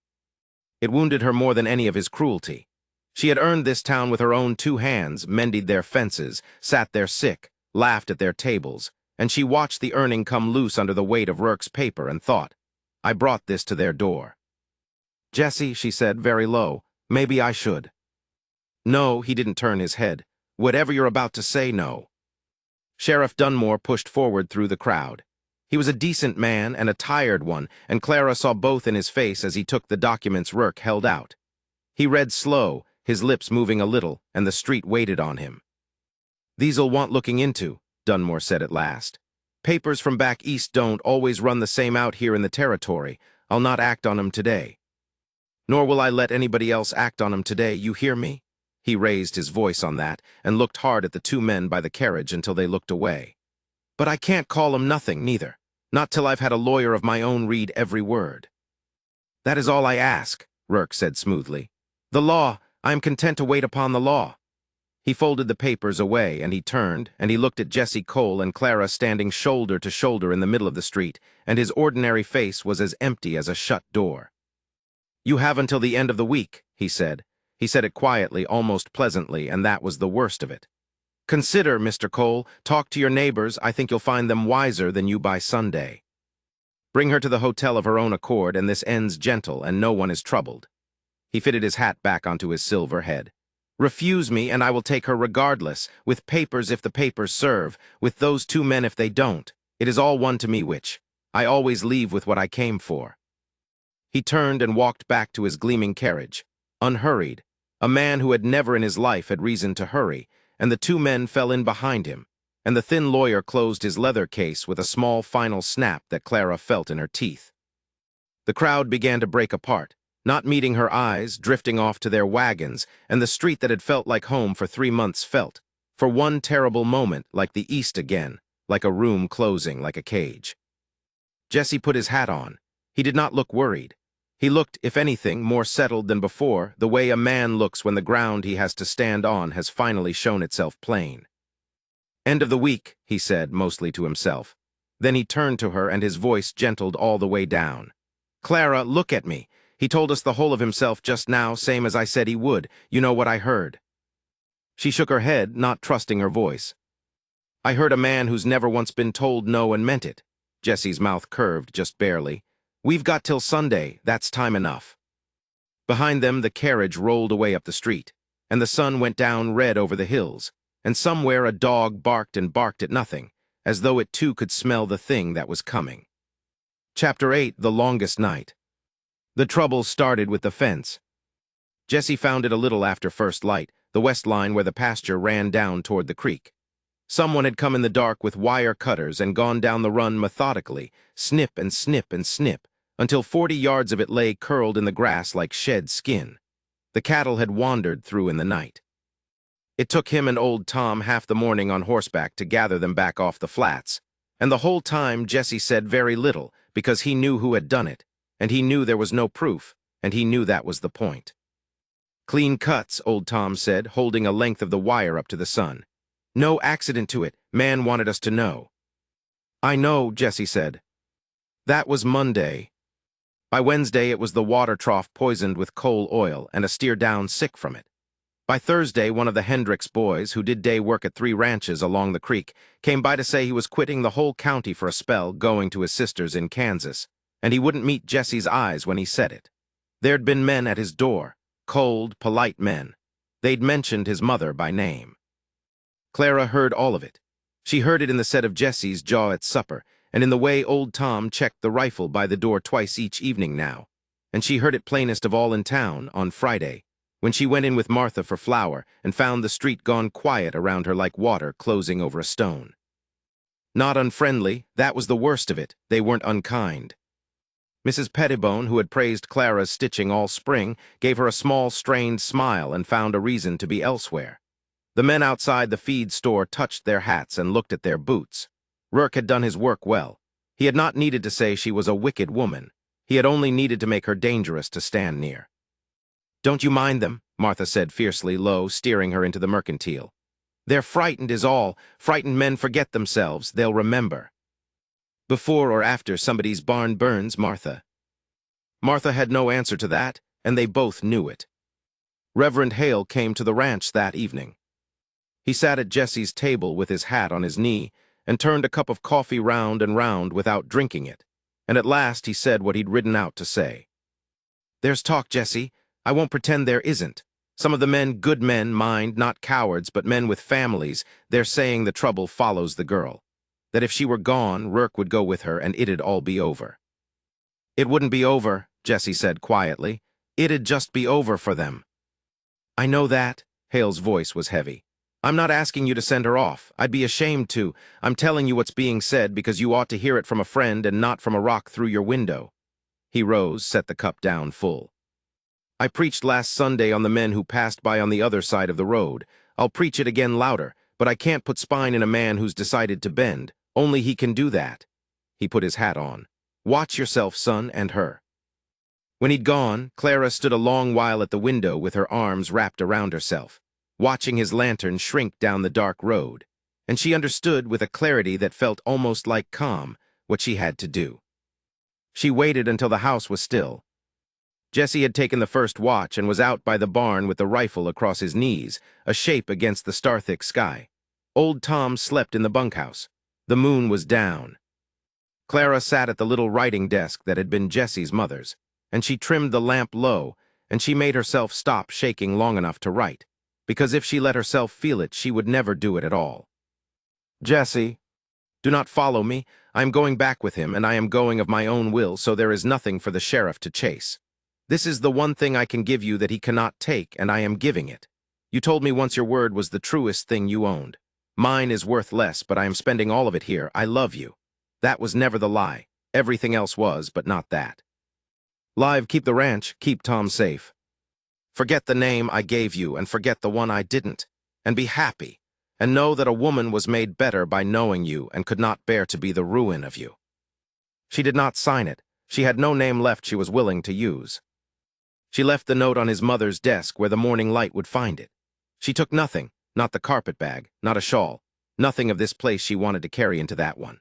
It wounded her more than any of his cruelty. She had earned this town with her own 2 hands, mended their fences, sat there sick, laughed at their tables, and she watched the earning come loose under the weight of Rourke's paper and thought, "I brought this to their door." "Jesse," she said, very low, "maybe I should." "No," he didn't turn his head. "Whatever you're about to say, no." Sheriff Dunmore pushed forward through the crowd. He was a decent man and a tired one, and Clara saw both in his face as he took the documents Rourke held out. He read slow, his lips moving a little, and the street waited on him. "These'll want looking into," Dunmore said at last. "Papers from back east don't always run the same out here in the territory. I'll not act on 'em today. Nor will I let anybody else act on 'em today, you hear me?" He raised his voice on that and looked hard at the 2 men by the carriage until they looked away. "But I can't call 'em nothing, neither. Not till I've had a lawyer of my own read every word." "That is all I ask," Rourke said smoothly. "The law, I am content to wait upon the law." He folded the papers away, and he turned, and he looked at Jesse Cole and Clara standing shoulder to shoulder in the middle of the street, and his ordinary face was as empty as a shut door. "You have until the end of the week," he said. He said it quietly, almost pleasantly, and that was the worst of it. Consider, Mr. Cole, talk to your neighbors. I think you'll find them wiser than you by Sunday. Bring her to the hotel of her own accord, and this ends gentle, and no one is troubled. He fitted his hat back onto his silver head. Refuse me, and I will take her regardless, with papers if the papers serve, with those two men if they don't. It is all one to me which. I always leave with what I came for. He turned and walked back to his gleaming carriage, unhurried, a man who had never in his life had reason to hurry, and the two men fell in behind him, and the thin lawyer closed his leather case with a small final snap that Clara felt in her teeth. The crowd began to break apart, not meeting her eyes, drifting off to their wagons, and the street that had felt like home for 3 months felt, for one terrible moment, like the East again, like a room closing like a cage. Jesse put his hat on. He did not look worried. He looked, if anything, more settled than before, the way a man looks when the ground he has to stand on has finally shown itself plain. "End of the week," he said, mostly to himself. Then he turned to her, and his voice gentled all the way down. "Clara, look at me. He told us the whole of himself just now, same as I said he would. You know what I heard." She shook her head, not trusting her voice. "I heard a man who's never once been told no and meant it." Jesse's mouth curved just barely. "We've got till Sunday, that's time enough." Behind them, the carriage rolled away up the street, and the sun went down red over the hills, and somewhere a dog barked and barked at nothing, as though it too could smell the thing that was coming. Chapter 8, The Longest Night. The trouble started with the fence. Jesse found it a little after first light, the west line where the pasture ran down toward the creek. Someone had come in the dark with wire cutters and gone down the run methodically, snip and snip and snip, until 40 yards of it lay curled in the grass like shed skin. The cattle had wandered through in the night. It took him and old Tom half the morning on horseback to gather them back off the flats, and the whole time Jesse said very little, because he knew who had done it, and he knew there was no proof, and he knew that was the point. "Clean cuts," old Tom said, holding a length of the wire up to the sun. "No accident to it. Man wanted us to know." "I know," Jesse said. That was Monday. By Wednesday it was the water trough poisoned with coal oil and a steer down sick from it. By Thursday, one of the Hendricks boys, who did day work at 3 ranches along the creek, came by to say he was quitting the whole county for a spell, going to his sister's in Kansas, and he wouldn't meet Jesse's eyes when he said it. There'd been men at his door, cold, polite men. They'd mentioned his mother by name. Clara heard all of it. She heard it in the set of Jesse's jaw at supper, and in the way old Tom checked the rifle by the door twice each evening now. And she heard it plainest of all in town, on Friday, when she went in with Martha for flour and found the street gone quiet around her like water closing over a stone. Not unfriendly, that was the worst of it. They weren't unkind. Mrs. Pettibone, who had praised Clara's stitching all spring, gave her a small, strained smile and found a reason to be elsewhere. The men outside the feed store touched their hats and looked at their boots. Rourke had done his work well. He had not needed to say she was a wicked woman. He had only needed to make her dangerous to stand near. "Don't you mind them," Martha said fiercely low, steering her into the mercantile. "They're frightened is all. Frightened men forget themselves. They'll remember." "Before or after somebody's barn burns, Martha?" Martha had no answer to that, and they both knew it. Reverend Hale came to the ranch that evening. He sat at Jesse's table with his hat on his knee and turned a cup of coffee round and round without drinking it, and at last he said what he'd ridden out to say. "There's talk, Jesse. I won't pretend there isn't. Some of the men, good men, mind, not cowards, but men with families, they're saying the trouble follows the girl. That if she were gone, Rourke would go with her and it'd all be over." "It wouldn't be over," Jesse said quietly. "It'd just be over for them." "I know that." Hale's voice was heavy. "I'm not asking you to send her off. I'd be ashamed to. I'm telling you what's being said because you ought to hear it from a friend and not from a rock through your window." He rose, set the cup down full. "I preached last Sunday on the men who passed by on the other side of the road. I'll preach it again louder, but I can't put spine in a man who's decided to bend. Only he can do that." He put his hat on. "Watch yourself, son, and her." When he'd gone, Clara stood a long while at the window with her arms wrapped around herself, watching his lantern shrink down the dark road, and she understood with a clarity that felt almost like calm what she had to do. She waited until the house was still. Jesse had taken the first watch and was out by the barn with the rifle across his knees, a shape against the star-thick sky. Old Tom slept in the bunkhouse. The moon was down. Clara sat at the little writing desk that had been Jesse's mother's, and she trimmed the lamp low, and she made herself stop shaking long enough to write, because if she let herself feel it, she would never do it at all. Jesse, do not follow me. I am going back with him, and I am going of my own will, so there is nothing for the sheriff to chase. This is the one thing I can give you that he cannot take, and I am giving it. You told me once your word was the truest thing you owned. Mine is worth less, but I am spending all of it here. I love you. That was never the lie. Everything else was, but not that. Live, keep the ranch, keep Tom safe. Forget the name I gave you, and forget the one I didn't, and be happy, and know that a woman was made better by knowing you and could not bear to be the ruin of you. She did not sign it. She had no name left she was willing to use. She left the note on his mother's desk where the morning light would find it. She took nothing, not the carpet bag, not a shawl, nothing of this place she wanted to carry into that one.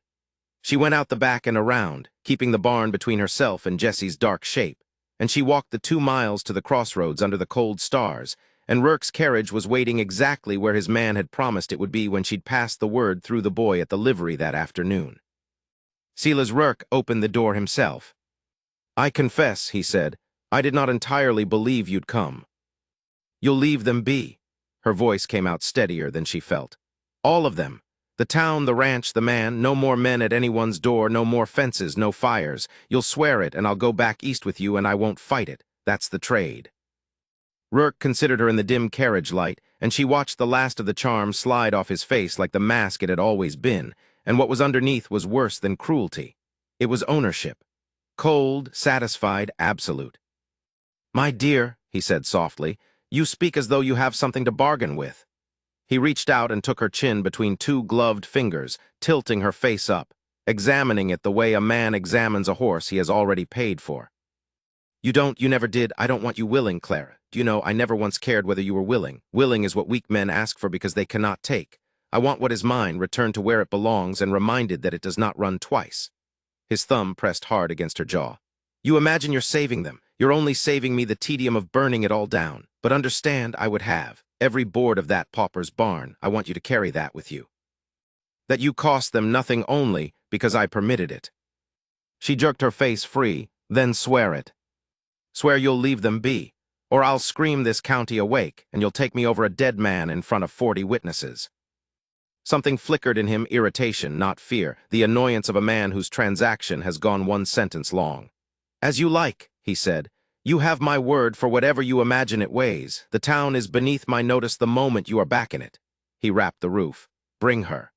She went out the back and around, keeping the barn between herself and Jesse's dark shape, and she walked the 2 miles to the crossroads under the cold stars, and Rourke's carriage was waiting exactly where his man had promised it would be when she'd passed the word through the boy at the livery that afternoon. Silas Rourke opened the door himself. I confess, he said, I did not entirely believe you'd come. You'll leave them be. Her voice came out steadier than she felt. All of them. The town, the ranch, the man, no more men at anyone's door, no more fences, no fires. You'll swear it, and I'll go back east with you, and I won't fight it. That's the trade. Rourke considered her in the dim carriage light, and she watched the last of the charm slide off his face like the mask it had always been, and what was underneath was worse than cruelty. It was ownership. Cold, satisfied, absolute. My dear, he said softly, you speak as though you have something to bargain with. He reached out and took her chin between 2 gloved fingers, tilting her face up, examining it the way a man examines a horse he has already paid for. You never did. I don't want you willing, Clara. Do you know, I never once cared whether you were willing. Willing is what weak men ask for because they cannot take. I want what is mine, returned to where it belongs, and reminded that it does not run twice. His thumb pressed hard against her jaw. You imagine you're saving them. You're only saving me the tedium of burning it all down. But understand, I would have. Every board of that pauper's barn, I want you to carry that with you. That you cost them nothing only because I permitted it. She jerked her face free, then swear it. Swear you'll leave them be, or I'll scream this county awake, and you'll take me over a dead man in front of 40 witnesses. Something flickered in him, irritation, not fear, the annoyance of a man whose transaction has gone 1 sentence long. As you like, he said. You have my word for whatever you imagine it weighs. The town is beneath my notice the moment you are back in it. He rapped the roof. Bring her.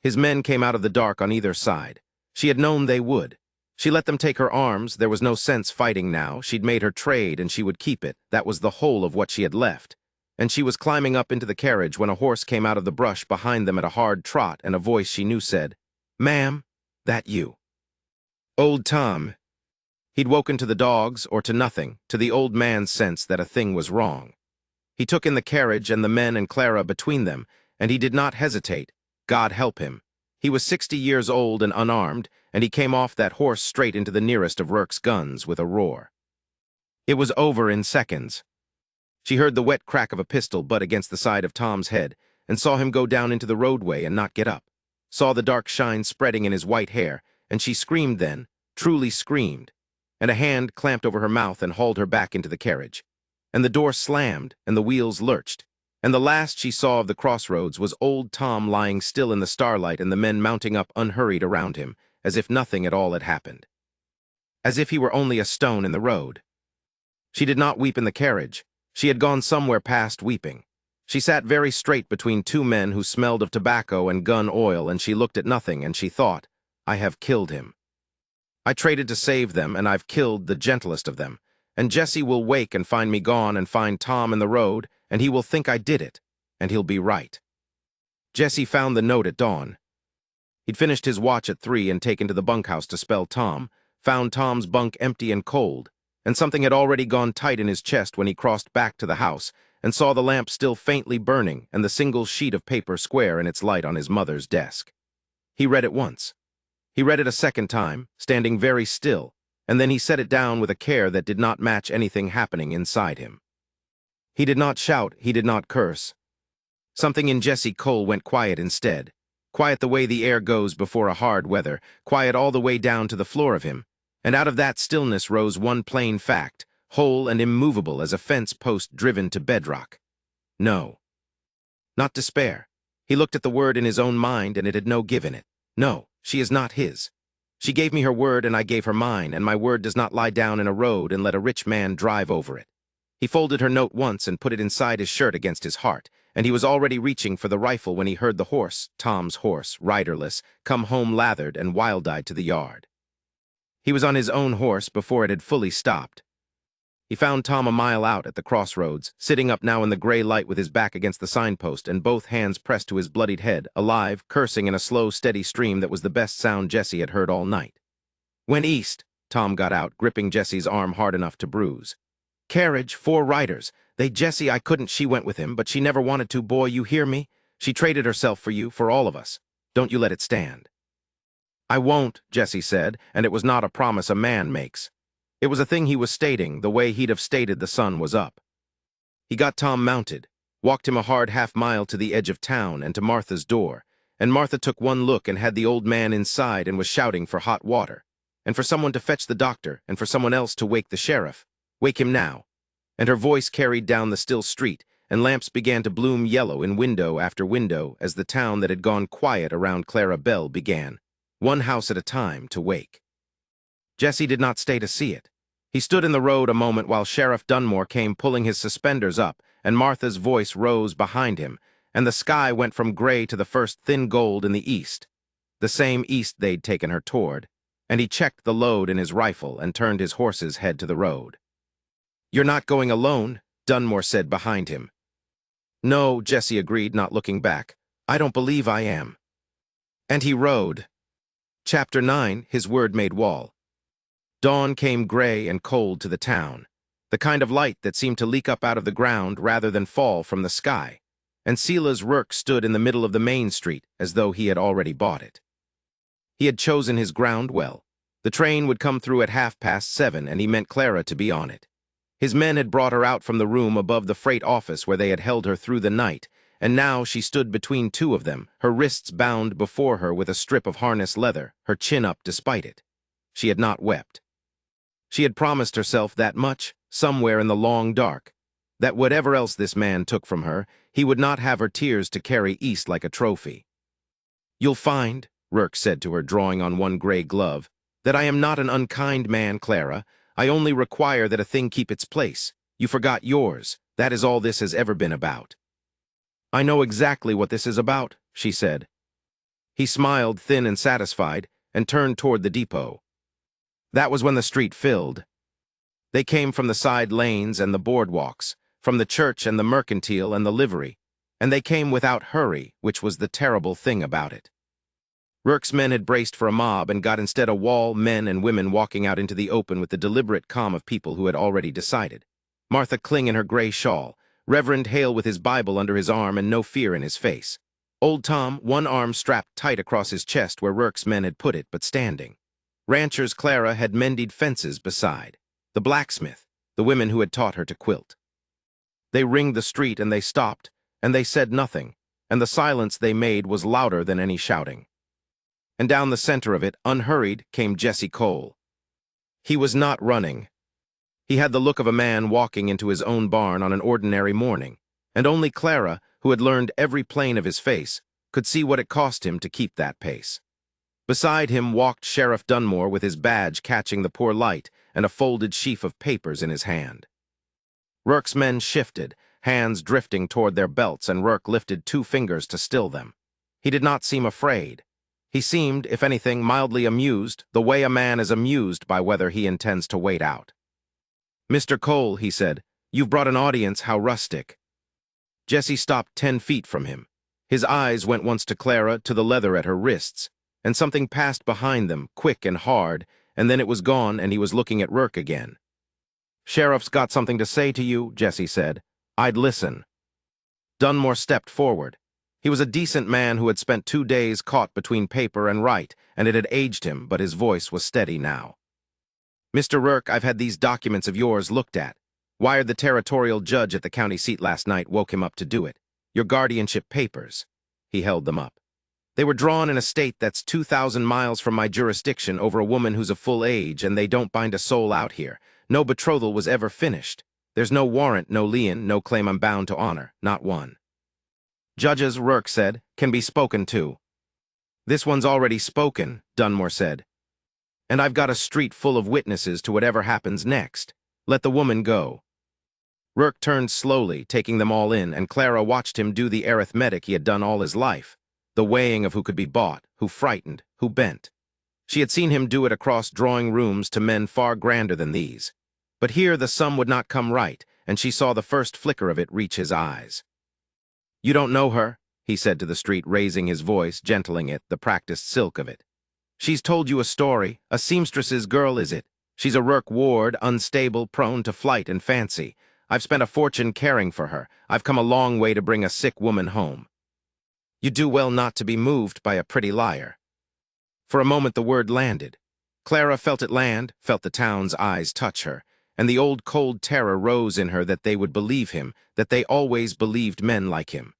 His men came out of the dark on either side. She had known they would. She let them take her arms. There was no sense fighting now. She'd made her trade, and she would keep it. That was the whole of what she had left. And she was climbing up into the carriage when a horse came out of the brush behind them at a hard trot, and a voice she knew said, Ma'am, that you? Old Tom. He'd woken to the dogs, or to nothing, to the old man's sense that a thing was wrong. He took in the carriage and the men and Clara between them, and he did not hesitate. God help him. He was 60 years old and unarmed, and he came off that horse straight into the nearest of Rourke's guns with a roar. It was over in seconds. She heard the wet crack of a pistol butt against the side of Tom's head, and saw him go down into the roadway and not get up. Saw the dark shine spreading in his white hair, and she screamed then, truly screamed, and a hand clamped over her mouth and hauled her back into the carriage. And the door slammed, and the wheels lurched, and the last she saw of the crossroads was old Tom lying still in the starlight and the men mounting up unhurried around him, as if nothing at all had happened. As if he were only a stone in the road. She did not weep in the carriage. She had gone somewhere past weeping. She sat very straight between 2 men who smelled of tobacco and gun oil, and she looked at nothing, and she thought, I have killed him. I traded to save them, and I've killed the gentlest of them. And Jesse will wake and find me gone and find Tom in the road, and he will think I did it, and he'll be right. Jesse found the note at dawn. He'd finished his watch at 3 and taken to the bunkhouse to spell Tom, found Tom's bunk empty and cold, and something had already gone tight in his chest when he crossed back to the house and saw the lamp still faintly burning and the single sheet of paper square in its light on his mother's desk. He read it once. He read it a second time, standing very still, and then he set it down with a care that did not match anything happening inside him. He did not shout, he did not curse. Something in Jesse Cole went quiet instead. Quiet the way the air goes before a hard weather, quiet all the way down to the floor of him. And out of that stillness rose one plain fact, whole and immovable as a fence post driven to bedrock. No. Not despair. He looked at the word in his own mind, and it had no give in it. No, she is not his. She gave me her word, and I gave her mine, and my word does not lie down in a road and let a rich man drive over it. He folded her note once and put it inside his shirt against his heart, and he was already reaching for the rifle when he heard the horse, Tom's horse, riderless, come home lathered and wild-eyed to the yard. He was on his own horse before it had fully stopped. He found Tom a mile out at the crossroads, sitting up now in the gray light with his back against the signpost and both hands pressed to his bloodied head, alive, cursing in a slow, steady stream that was the best sound Jesse had heard all night. "Went east," Tom got out, gripping Jesse's arm hard enough to bruise. "Carriage, 4 riders. Jesse, I couldn't, she went with him, but she never wanted to, boy, you hear me? She traded herself for you, for all of us. Don't you let it stand." "I won't," Jesse said, and it was not a promise a man makes. It was a thing he was stating, the way he'd have stated the sun was up. He got Tom mounted, walked him a hard half-mile to the edge of town and to Martha's door, and Martha took one look and had the old man inside and was shouting for hot water, and for someone to fetch the doctor, and for someone else to wake the sheriff. Wake him now. And her voice carried down the still street, and lamps began to bloom yellow in window after window as the town that had gone quiet around Clara Bell began, one house at a time, to wake. Jesse did not stay to see it. He stood in the road a moment while Sheriff Dunmore came pulling his suspenders up, and Martha's voice rose behind him, and the sky went from gray to the first thin gold in the east, the same east they'd taken her toward, and he checked the load in his rifle and turned his horse's head to the road. "You're not going alone," Dunmore said behind him. "No," Jesse agreed, not looking back. "I don't believe I am." And he rode. Chapter 9, His Word Made Wall. Dawn came gray and cold to the town, the kind of light that seemed to leak up out of the ground rather than fall from the sky, and Sila's Rourke stood in the middle of the main street as though he had already bought it. He had chosen his ground well. The train would come through at 7:30, and he meant Clara to be on it. His men had brought her out from the room above the freight office where they had held her through the night, and now she stood between 2 of them, her wrists bound before her with a strip of harness leather, her chin up despite it. She had not wept. She had promised herself that much, somewhere in the long dark, that whatever else this man took from her, he would not have her tears to carry east like a trophy. "You'll find," Rourke said to her, drawing on one gray glove, "that I am not an unkind man, Clara. I only require that a thing keep its place. You forgot yours. That is all this has ever been about." "I know exactly what this is about," she said. He smiled, thin and satisfied, and turned toward the depot. That was when the street filled. They came from the side lanes and the boardwalks, from the church and the mercantile and the livery, and they came without hurry, which was the terrible thing about it. Rourke's men had braced for a mob and got instead a wall, men and women walking out into the open with the deliberate calm of people who had already decided. Martha Kling in her gray shawl, Reverend Hale with his Bible under his arm and no fear in his face. Old Tom, one arm strapped tight across his chest where Rourke's men had put it, but standing. Rancher's Clara had mended fences beside. The blacksmith, the women who had taught her to quilt. They ringed the street and they stopped, and they said nothing, and the silence they made was louder than any shouting. And down the center of it, unhurried, came Jesse Cole. He was not running. He had the look of a man walking into his own barn on an ordinary morning, and only Clara, who had learned every plane of his face, could see what it cost him to keep that pace. Beside him walked Sheriff Dunmore with his badge catching the poor light and a folded sheaf of papers in his hand. Rourke's men shifted, hands drifting toward their belts, and Rourke lifted 2 fingers to still them. He did not seem afraid. He seemed, if anything, mildly amused, the way a man is amused by whether he intends to wait out. "Mr. Cole," he said, "you've brought an audience, how rustic." Jesse stopped 10 feet from him. His eyes went once to Clara, to the leather at her wrists, and something passed behind them, quick and hard, and then it was gone and he was looking at Rourke again. "Sheriff's got something to say to you," Jesse said. "I'd listen." Dunmore stepped forward. He was a decent man who had spent 2 days caught between paper and right, and it had aged him, but his voice was steady now. Mr. Rourke, I've had these documents of yours looked at. Wired the territorial judge at the county seat last night, woke him up to do it. Your guardianship papers. He held them up. They were drawn in a state that's 2,000 miles from my jurisdiction over a woman who's of full age, and they don't bind a soul out here. No betrothal was ever finished. There's no warrant, no lien, no claim I'm bound to honor, not one. Judges, Rourke said, can be spoken to. This one's already spoken, Dunmore said. And I've got a street full of witnesses to whatever happens next. Let the woman go. Rourke turned slowly, taking them all in, and Clara watched him do the arithmetic he had done all his life. The weighing of who could be bought, who frightened, who bent. She had seen him do it across drawing rooms to men far grander than these. But here the sum would not come right, and she saw the first flicker of it reach his eyes. You don't know her, he said to the street, raising his voice, gentling it, the practiced silk of it. She's told you a story, a seamstress's girl is it. She's a Rourke ward, unstable, prone to flight and fancy. I've spent a fortune caring for her. I've come a long way to bring a sick woman home. You do well not to be moved by a pretty liar. For a moment the word landed. Clara felt it land, felt the town's eyes touch her, and the old cold terror rose in her that they would believe him, that they always believed men like him.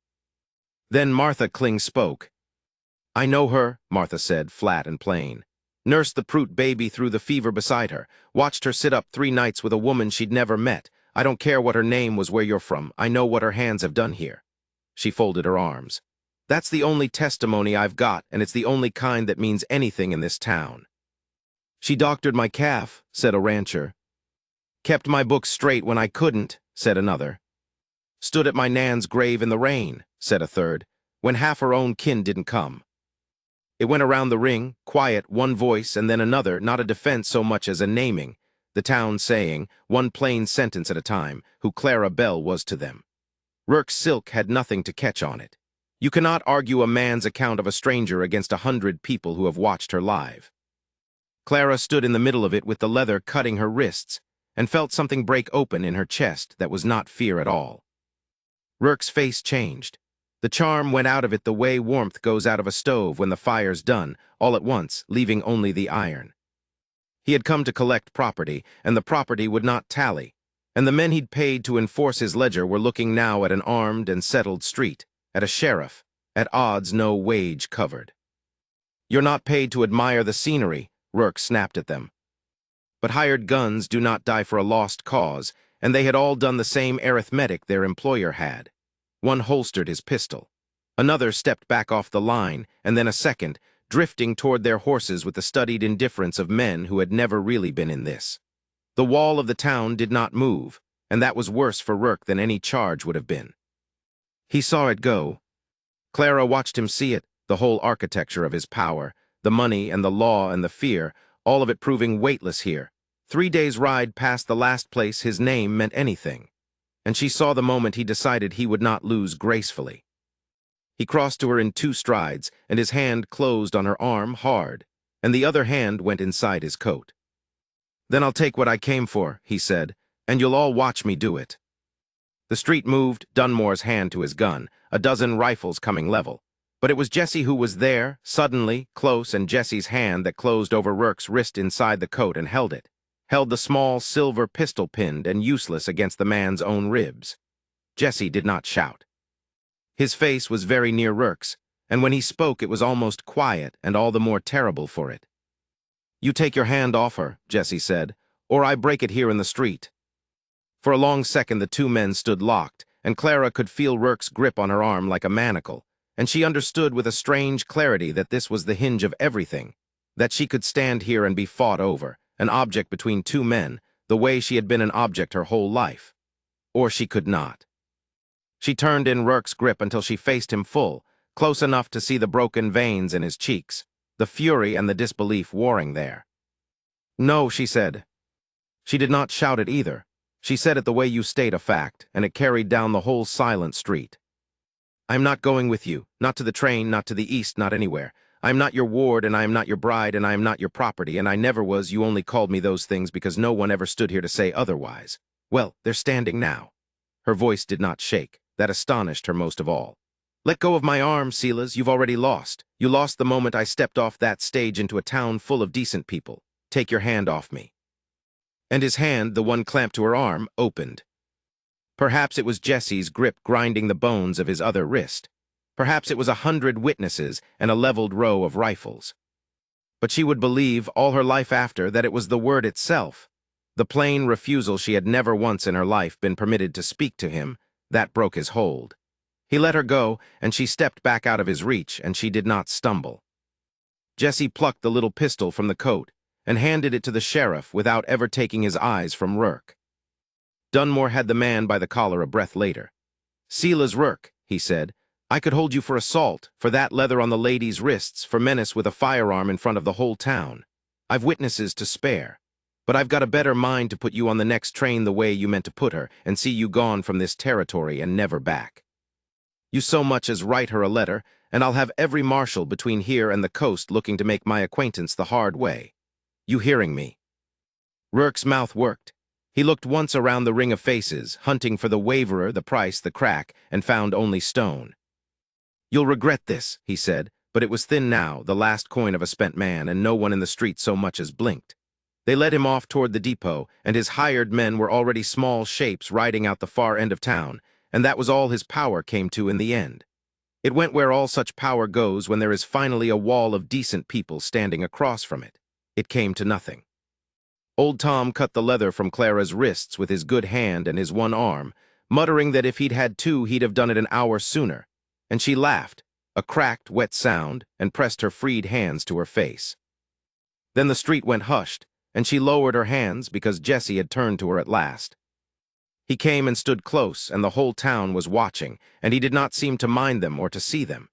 Then Martha Kling spoke. I know her, Martha said, flat and plain. Nursed the Prout baby through the fever beside her, watched her sit up 3 nights with a woman she'd never met. I don't care what her name was, where you're from. I know what her hands have done here. She folded her arms. That's the only testimony I've got, and it's the only kind that means anything in this town. She doctored my calf, said a rancher. Kept my books straight when I couldn't, said another. Stood at my nan's grave in the rain, said a third, when half her own kin didn't come. It went around the ring, quiet, one voice and then another, not a defense so much as a naming, the town saying, one plain sentence at a time, who Clara Bell was to them. Rourke's silk had nothing to catch on it. You cannot argue a man's account of a stranger against 100 people who have watched her live. Clara stood in the middle of it with the leather cutting her wrists, and felt something break open in her chest that was not fear at all. Rourke's face changed. The charm went out of it the way warmth goes out of a stove when the fire's done, all at once, leaving only the iron. He had come to collect property, and the property would not tally, and the men he'd paid to enforce his ledger were looking now at an armed and settled street, at a sheriff, at odds no wage covered. You're not paid to admire the scenery, Rourke snapped at them. But hired guns do not die for a lost cause, and they had all done the same arithmetic their employer had. One holstered his pistol. Another stepped back off the line, and then a second, drifting toward their horses with the studied indifference of men who had never really been in this. The wall of the town did not move, and that was worse for Rourke than any charge would have been. He saw it go. Clara watched him see it, the whole architecture of his power, the money and the law and the fear, all of it proving weightless here. 3 days' ride past the last place his name meant anything. And she saw the moment he decided he would not lose gracefully. He crossed to her in 2 strides, and his hand closed on her arm hard, and the other hand went inside his coat. Then I'll take what I came for, he said, and you'll all watch me do it. The street moved, Dunmore's hand to his gun, a dozen rifles coming level. But it was Jessie who was there, suddenly, close, and Jessie's hand that closed over Rourke's wrist inside the coat and held it. Held the small silver pistol pinned and useless against the man's own ribs. Jessie did not shout. His face was very near Rourke's, and when he spoke it was almost quiet and all the more terrible for it. You take your hand off her, Jessie said, or I break it here in the street. For a long second the 2 men stood locked, and Clara could feel Rourke's grip on her arm like a manacle, and she understood with a strange clarity that this was the hinge of everything, that she could stand here and be fought over, an object between 2 men, the way she had been an object her whole life. Or she could not. She turned in Rourke's grip until she faced him full, close enough to see the broken veins in his cheeks, the fury and the disbelief warring there. No, she said. She did not shout it either. She said it the way you state a fact, and it carried down the whole silent street. I am not going with you, not to the train, not to the east, not anywhere. I am not your ward, and I am not your bride, and I am not your property, and I never was. You only called me those things because no one ever stood here to say otherwise. Well, they're standing now. Her voice did not shake. That astonished her most of all. Let go of my arm, Silas. You've already lost. You lost the moment I stepped off that stage into a town full of decent people. Take your hand off me. and his hand, the one clamped to her arm, opened. Perhaps it was Jesse's grip grinding the bones of his other wrist. Perhaps it was 100 witnesses and a leveled row of rifles. But she would believe, all her life after, that it was the word itself. The plain refusal she had never once in her life been permitted to speak to him, that broke his hold. He let her go, and she stepped back out of his reach, and she did not stumble. Jesse plucked the little pistol from the coat and handed it to the sheriff without ever taking his eyes from Rourke. Dunmore had the man by the collar a breath later. "Silas Rourke," he said, "I could hold you for assault, for that leather on the lady's wrists, for menace with a firearm in front of the whole town. I've witnesses to spare. But I've got a better mind to put you on the next train the way you meant to put her, and see you gone from this territory and never back. You so much as write her a letter, and I'll have every marshal between here and the coast looking to make my acquaintance the hard way. You hearing me?" Rourke's mouth worked. He looked once around the ring of faces, hunting for the waverer, the price, the crack, and found only stone. "You'll regret this," he said, but it was thin now, the last coin of a spent man, and no one in the street so much as blinked. They led him off toward the depot, and his hired men were already small shapes riding out the far end of town, and that was all his power came to in the end. It went where all such power goes when there is finally a wall of decent people standing across from it. It came to nothing. Old Tom cut the leather from Clara's wrists with his good hand and his one arm, muttering that if he'd had two, he'd have done it an hour sooner, and she laughed, a cracked, wet sound, and pressed her freed hands to her face. Then the street went hushed, and she lowered her hands because Jesse had turned to her at last. He came and stood close, and the whole town was watching, and he did not seem to mind them or to see them.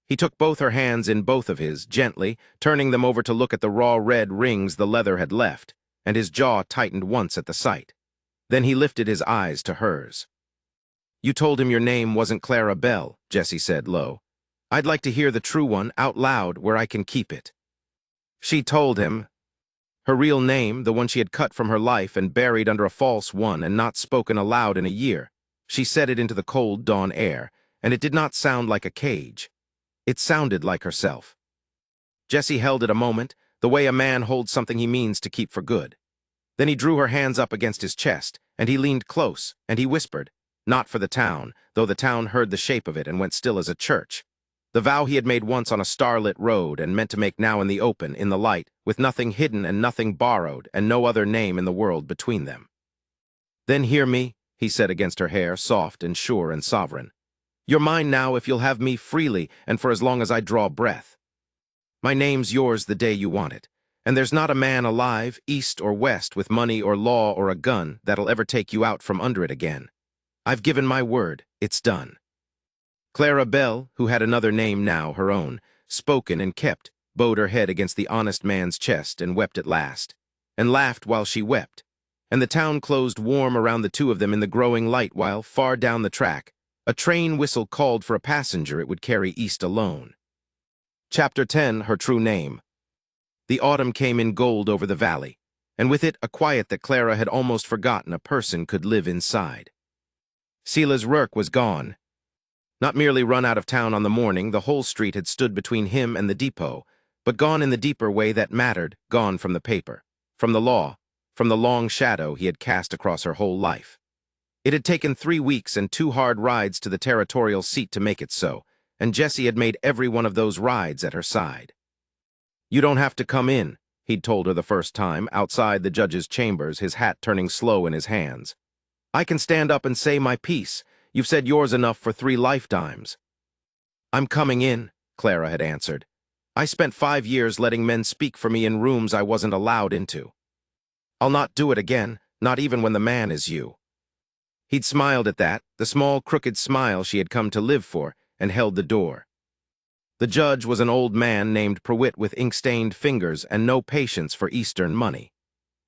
He took both her hands in both of his, gently, turning them over to look at the raw red rings the leather had left, and his jaw tightened once at the sight. Then he lifted his eyes to hers. "You told him your name wasn't Clara Bell," Jesse said low. "I'd like to hear the true one out loud where I can keep it." She told him her real name, the one she had cut from her life and buried under a false one and not spoken aloud in a year. She said it into the cold dawn air, and it did not sound like a cage. It sounded like herself. Jesse held it a moment, the way a man holds something he means to keep for good. Then he drew her hands up against his chest, and he leaned close, and he whispered, not for the town, though the town heard the shape of it and went still as a church. The vow he had made once on a starlit road and meant to make now in the open, in the light, with nothing hidden and nothing borrowed, and no other name in the world between them. "Then hear me," he said against her hair, soft and sure and sovereign. "You're mine now if you'll have me freely and for as long as I draw breath. My name's yours the day you want it, and there's not a man alive, east or west, with money or law or a gun, that'll ever take you out from under it again. I've given my word, it's done." Clara Bell, who had another name now, her own, spoken and kept, bowed her head against the honest man's chest and wept at last, and laughed while she wept, and the town closed warm around the two of them in the growing light while, far down the track, a train whistle called for a passenger it would carry east alone. Chapter 10, Her True Name. The autumn came in gold over the valley, and with it a quiet that Clara had almost forgotten a person could live inside. Silas Rourke was gone. Not merely run out of town on the morning, the whole street had stood between him and the depot, but gone in the deeper way that mattered, gone from the paper, from the law, from the long shadow he had cast across her whole life. It had taken 3 weeks and 2 hard rides to the territorial seat to make it so, and Jesse had made every one of those rides at her side. "You don't have to come in," he'd told her the first time, outside the judge's chambers, his hat turning slow in his hands. "I can stand up and say my piece. You've said yours enough for 3 lifetimes." "I'm coming in," Clara had answered. "I spent 5 years letting men speak for me in rooms I wasn't allowed into. I'll not do it again, not even when the man is you." He'd smiled at that, the small, crooked smile she had come to live for, and held the door. The judge was an old man named Prewitt with ink-stained fingers and no patience for Eastern money.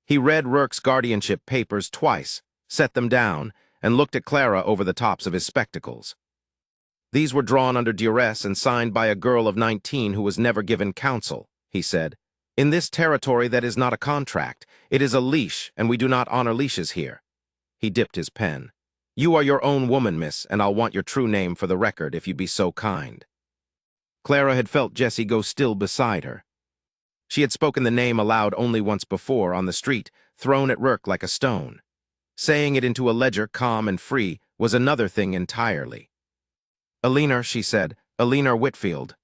He read Rourke's guardianship papers twice, set them down, and looked at Clara over the tops of his spectacles. "These were drawn under duress and signed by a girl of 19 who was never given counsel," he said. "In this territory that is not a contract. It is a leash, and we do not honor leashes here." He dipped his pen. "You are your own woman, miss, and I'll want your true name for the record if you be so kind." Clara had felt Jesse go still beside her. She had spoken the name aloud only once before, on the street, thrown at Rourke like a stone. Saying it into a ledger calm and free was another thing entirely. "Eleanor," she said, "Eleanor Whitfield."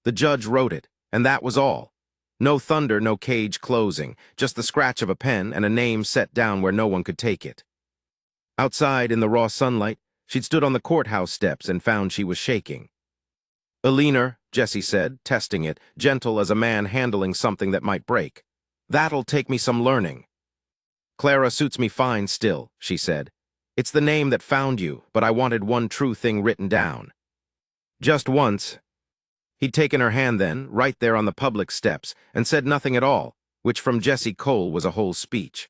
The judge wrote it, and that was all. No thunder, no cage closing, just the scratch of a pen and a name set down where no one could take it. Outside, in the raw sunlight, she'd stood on the courthouse steps and found she was shaking. "Eleanor," Jesse said, testing it, gentle as a man handling something that might break. "That'll take me some learning." "Clara suits me fine still," she said. "It's the name that found you, but I wanted one true thing written down." Just once. He'd taken her hand then, right there on the public steps, and said nothing at all, which from Jesse Cole was a whole speech.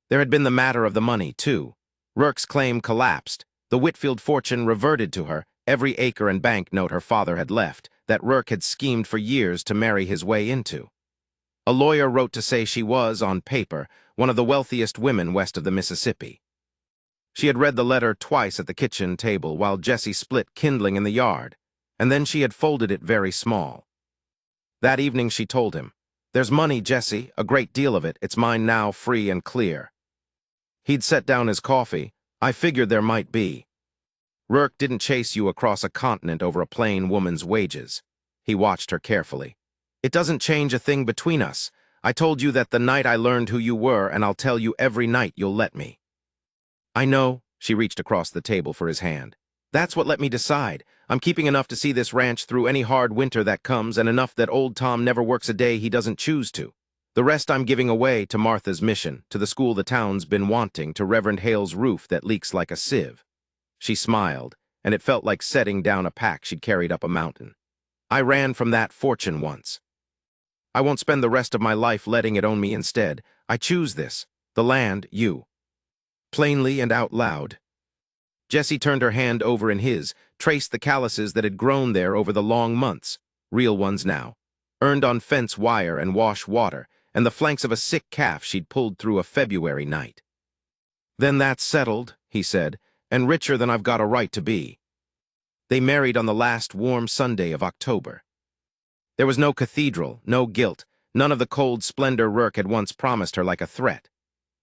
There had been the matter of the money, too. Rourke's claim collapsed. The Whitfield fortune reverted to her, every acre and banknote her father had left, that Rourke had schemed for years to marry his way into. A lawyer wrote to say she was, on paper, one of the wealthiest women west of the Mississippi. She had read the letter twice at the kitchen table while Jesse split kindling in the yard, and then she had folded it very small. That evening she told him, "There's money, Jesse, a great deal of it. It's mine now, free and clear." He'd set down his coffee. "I figured there might be." "Rourke didn't chase you across a continent over a plain woman's wages." He watched her carefully. "It doesn't change a thing between us. I told you that the night I learned who you were, and I'll tell you every night you'll let me." "I know," she reached across the table for his hand. "That's what let me decide. I'm keeping enough to see this ranch through any hard winter that comes, and enough that old Tom never works a day he doesn't choose to. The rest I'm giving away to Martha's mission, to the school the town's been wanting, to Reverend Hale's roof that leaks like a sieve." She smiled, and it felt like setting down a pack she'd carried up a mountain. "I ran from that fortune once. I won't spend the rest of my life letting it own me instead. I choose this, the land, you." Plainly and out loud. Jessie turned her hand over in his, traced the calluses that had grown there over the long months, real ones now, earned on fence wire and wash water, and the flanks of a sick calf she'd pulled through a February night. "Then that's settled," he said, "and richer than I've got a right to be." They married on the last warm Sunday of October. There was no cathedral, no guilt, none of the cold splendor Rourke had once promised her like a threat.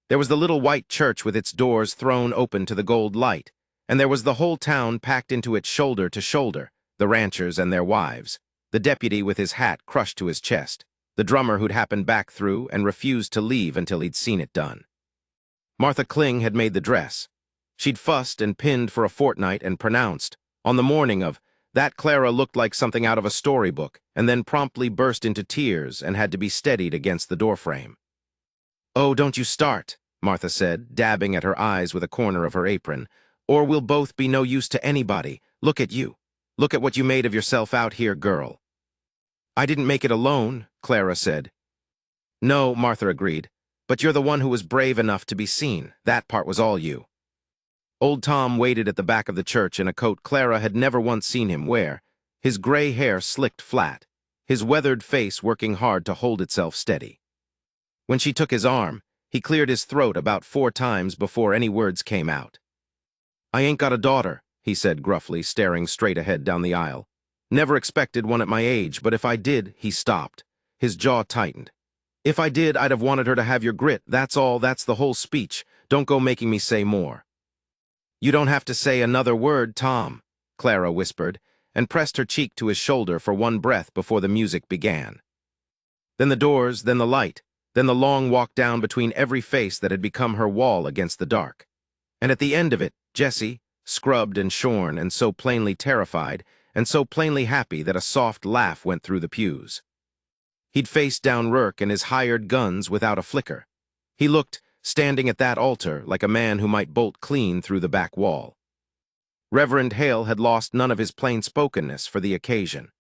There was the little white church with its doors thrown open to the gold light, and there was the whole town packed into it shoulder to shoulder, the ranchers and their wives, the deputy with his hat crushed to his chest, the drummer who'd happened back through and refused to leave until he'd seen it done. Martha Kling had made the dress. She'd fussed and pinned for a fortnight and pronounced, on the morning of, that Clara looked like something out of a storybook, and then promptly burst into tears and had to be steadied against the doorframe. "Oh, don't you start," Martha said, dabbing at her eyes with a corner of her apron, "or we'll both be no use to anybody. Look at you. Look at what you made of yourself out here, girl." "I didn't make it alone," Clara said. "No," Martha agreed, "but you're the one who was brave enough to be seen. That part was all you." Old Tom waited at the back of the church in a coat Clara had never once seen him wear, his gray hair slicked flat, his weathered face working hard to hold itself steady. When she took his arm, he cleared his throat about 4 times before any words came out. "I ain't got a daughter," he said gruffly, staring straight ahead down the aisle. "Never expected one at my age, but if I did," he stopped. His jaw tightened. "If I did, I'd have wanted her to have your grit. That's all, that's the whole speech. Don't go making me say more." "You don't have to say another word, Tom," Clara whispered, and pressed her cheek to his shoulder for one breath before the music began. Then the doors, then the light, then the long walk down between every face that had become her wall against the dark. And at the end of it, Jessie, scrubbed and shorn and so plainly terrified, and so plainly happy that a soft laugh went through the pews. He'd faced down Rourke and his hired guns without a flicker. He looked, standing at that altar, like a man who might bolt clean through the back wall. Reverend Hale had lost none of his plain-spokenness for the occasion.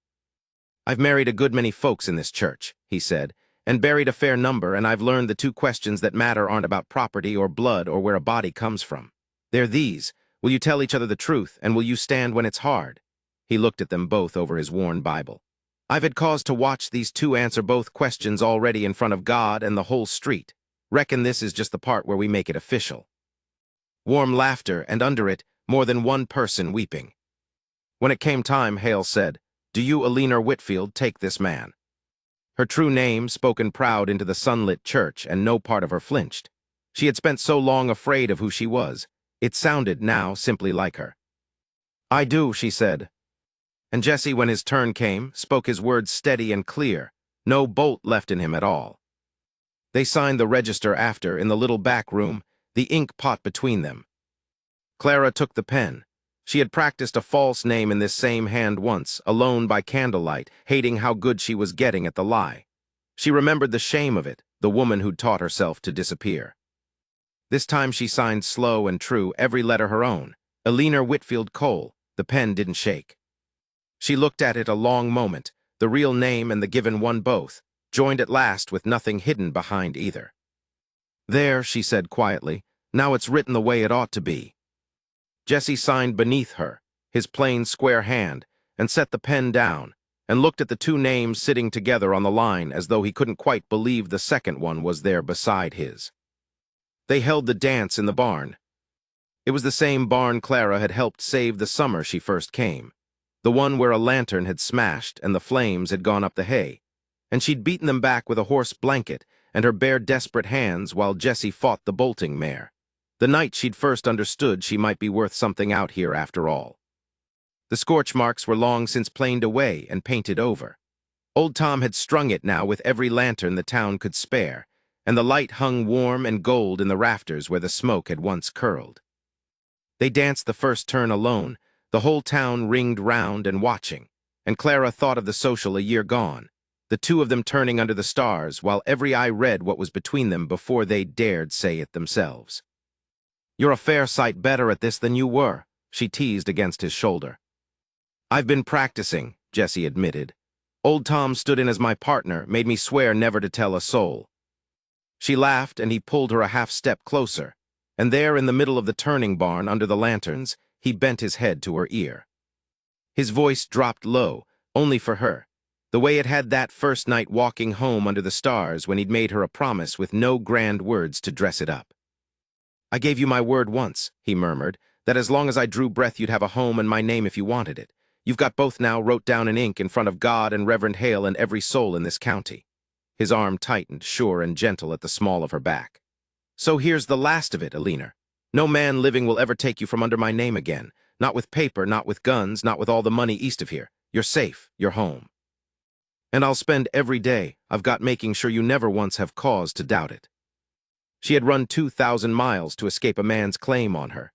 "I've married a good many folks in this church," he said, "and buried a fair number, and I've learned the 2 questions that matter aren't about property or blood or where a body comes from. They're these: will you tell each other the truth, and will you stand when it's hard?" He looked at them both over his worn Bible. "I've had cause to watch these 2 answer both questions already in front of God and the whole street. Reckon this is just the part where we make it official." Warm laughter, and under it, more than one person weeping. When it came time, Hale said, "Do you, Eleanor Whitfield, take this man?" Her true name spoken proud into the sunlit church, and no part of her flinched. She had spent so long afraid of who she was. It sounded now simply like her. "I do," she said. And Jesse, when his turn came, spoke his words steady and clear, no bolt left in him at all. They signed the register after, in the little back room, the ink pot between them. Clara took the pen. She had practiced a false name in this same hand once, alone by candlelight, hating how good she was getting at the lie. She remembered the shame of it, the woman who'd taught herself to disappear. This time she signed slow and true, every letter her own. Eleanor Whitfield Cole. The pen didn't shake. She looked at it a long moment, the real name and the given one both, joined at last with nothing hidden behind either. "There," she said quietly, "now it's written the way it ought to be." Jesse signed beneath her, his plain square hand, and set the pen down, and looked at the two names sitting together on the line as though he couldn't quite believe the second one was there beside his. They held the dance in the barn. It was the same barn Clara had helped save the summer she first came, the one where a lantern had smashed and the flames had gone up the hay, and she'd beaten them back with a horse blanket and her bare desperate hands while Jesse fought the bolting mare. The night she'd first understood she might be worth something out here after all. The scorch marks were long since planed away and painted over. Old Tom had strung it now with every lantern the town could spare, and the light hung warm and gold in the rafters where the smoke had once curled. They danced the first turn alone, the whole town ringed round and watching, and Clara thought of the social a year gone, the two of them turning under the stars while every eye read what was between them before they dared say it themselves. "You're a fair sight better at this than you were," she teased against his shoulder. "I've been practicing," Jesse admitted. "Old Tom stood in as my partner, made me swear never to tell a soul." She laughed, and he pulled her a half-step closer, and there in the middle of the turning barn under the lanterns, he bent his head to her ear. His voice dropped low, only for her, the way it had that first night walking home under the stars when he'd made her a promise with no grand words to dress it up. "I gave you my word once," he murmured, "that as long as I drew breath you'd have a home and my name if you wanted it. You've got both now wrote down in ink in front of God and Reverend Hale and every soul in this county." His arm tightened, sure and gentle at the small of her back. "So here's the last of it, Eleanor. No man living will ever take you from under my name again. Not with paper, not with guns, not with all the money east of here. You're safe, you're home. And I'll spend every day I've got making sure you never once have cause to doubt it." She had run 2,000 miles to escape a man's claim on her.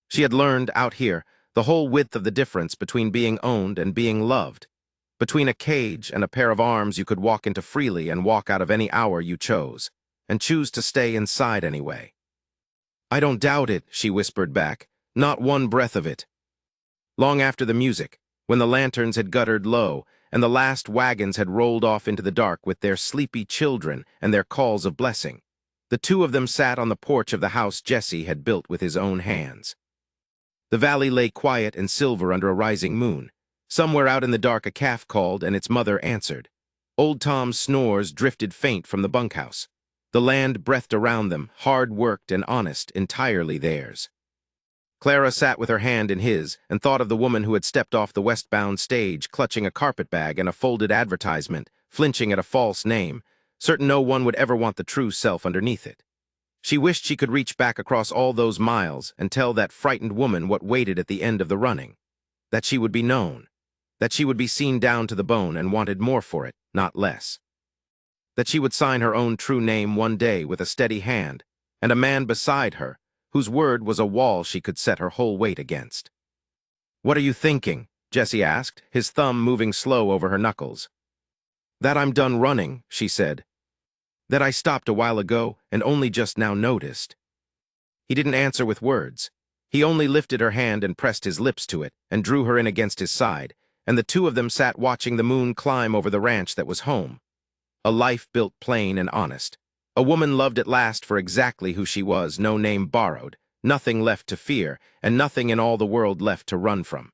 She had learned, out here, the whole width of the difference between being owned and being loved, between a cage and a pair of arms you could walk into freely and walk out of any hour you chose, and choose to stay inside anyway. "I don't doubt it," she whispered back, "not one breath of it." Long after the music, when the lanterns had guttered low, and the last wagons had rolled off into the dark with their sleepy children and their calls of blessing, the two of them sat on the porch of the house Jesse had built with his own hands. The valley lay quiet and silver under a rising moon. Somewhere out in the dark a calf called, and its mother answered. Old Tom's snores drifted faint from the bunkhouse. The land breathed around them, hard-worked and honest, entirely theirs. Clara sat with her hand in his and thought of the woman who had stepped off the westbound stage, clutching a carpetbag and a folded advertisement, flinching at a false name, certain no one would ever want the true self underneath it. She wished she could reach back across all those miles and tell that frightened woman what waited at the end of the running, that she would be known, that she would be seen down to the bone and wanted more for it, not less, that she would sign her own true name one day with a steady hand and a man beside her whose word was a wall she could set her whole weight against. "What are you thinking?" Jesse asked, his thumb moving slow over her knuckles. "That I'm done running," she said. "That I stopped a while ago and only just now noticed." He didn't answer with words. He only lifted her hand and pressed his lips to it and drew her in against his side, and the two of them sat watching the moon climb over the ranch that was home. A life built plain and honest. A woman loved at last for exactly who she was, no name borrowed, nothing left to fear, and nothing in all the world left to run from.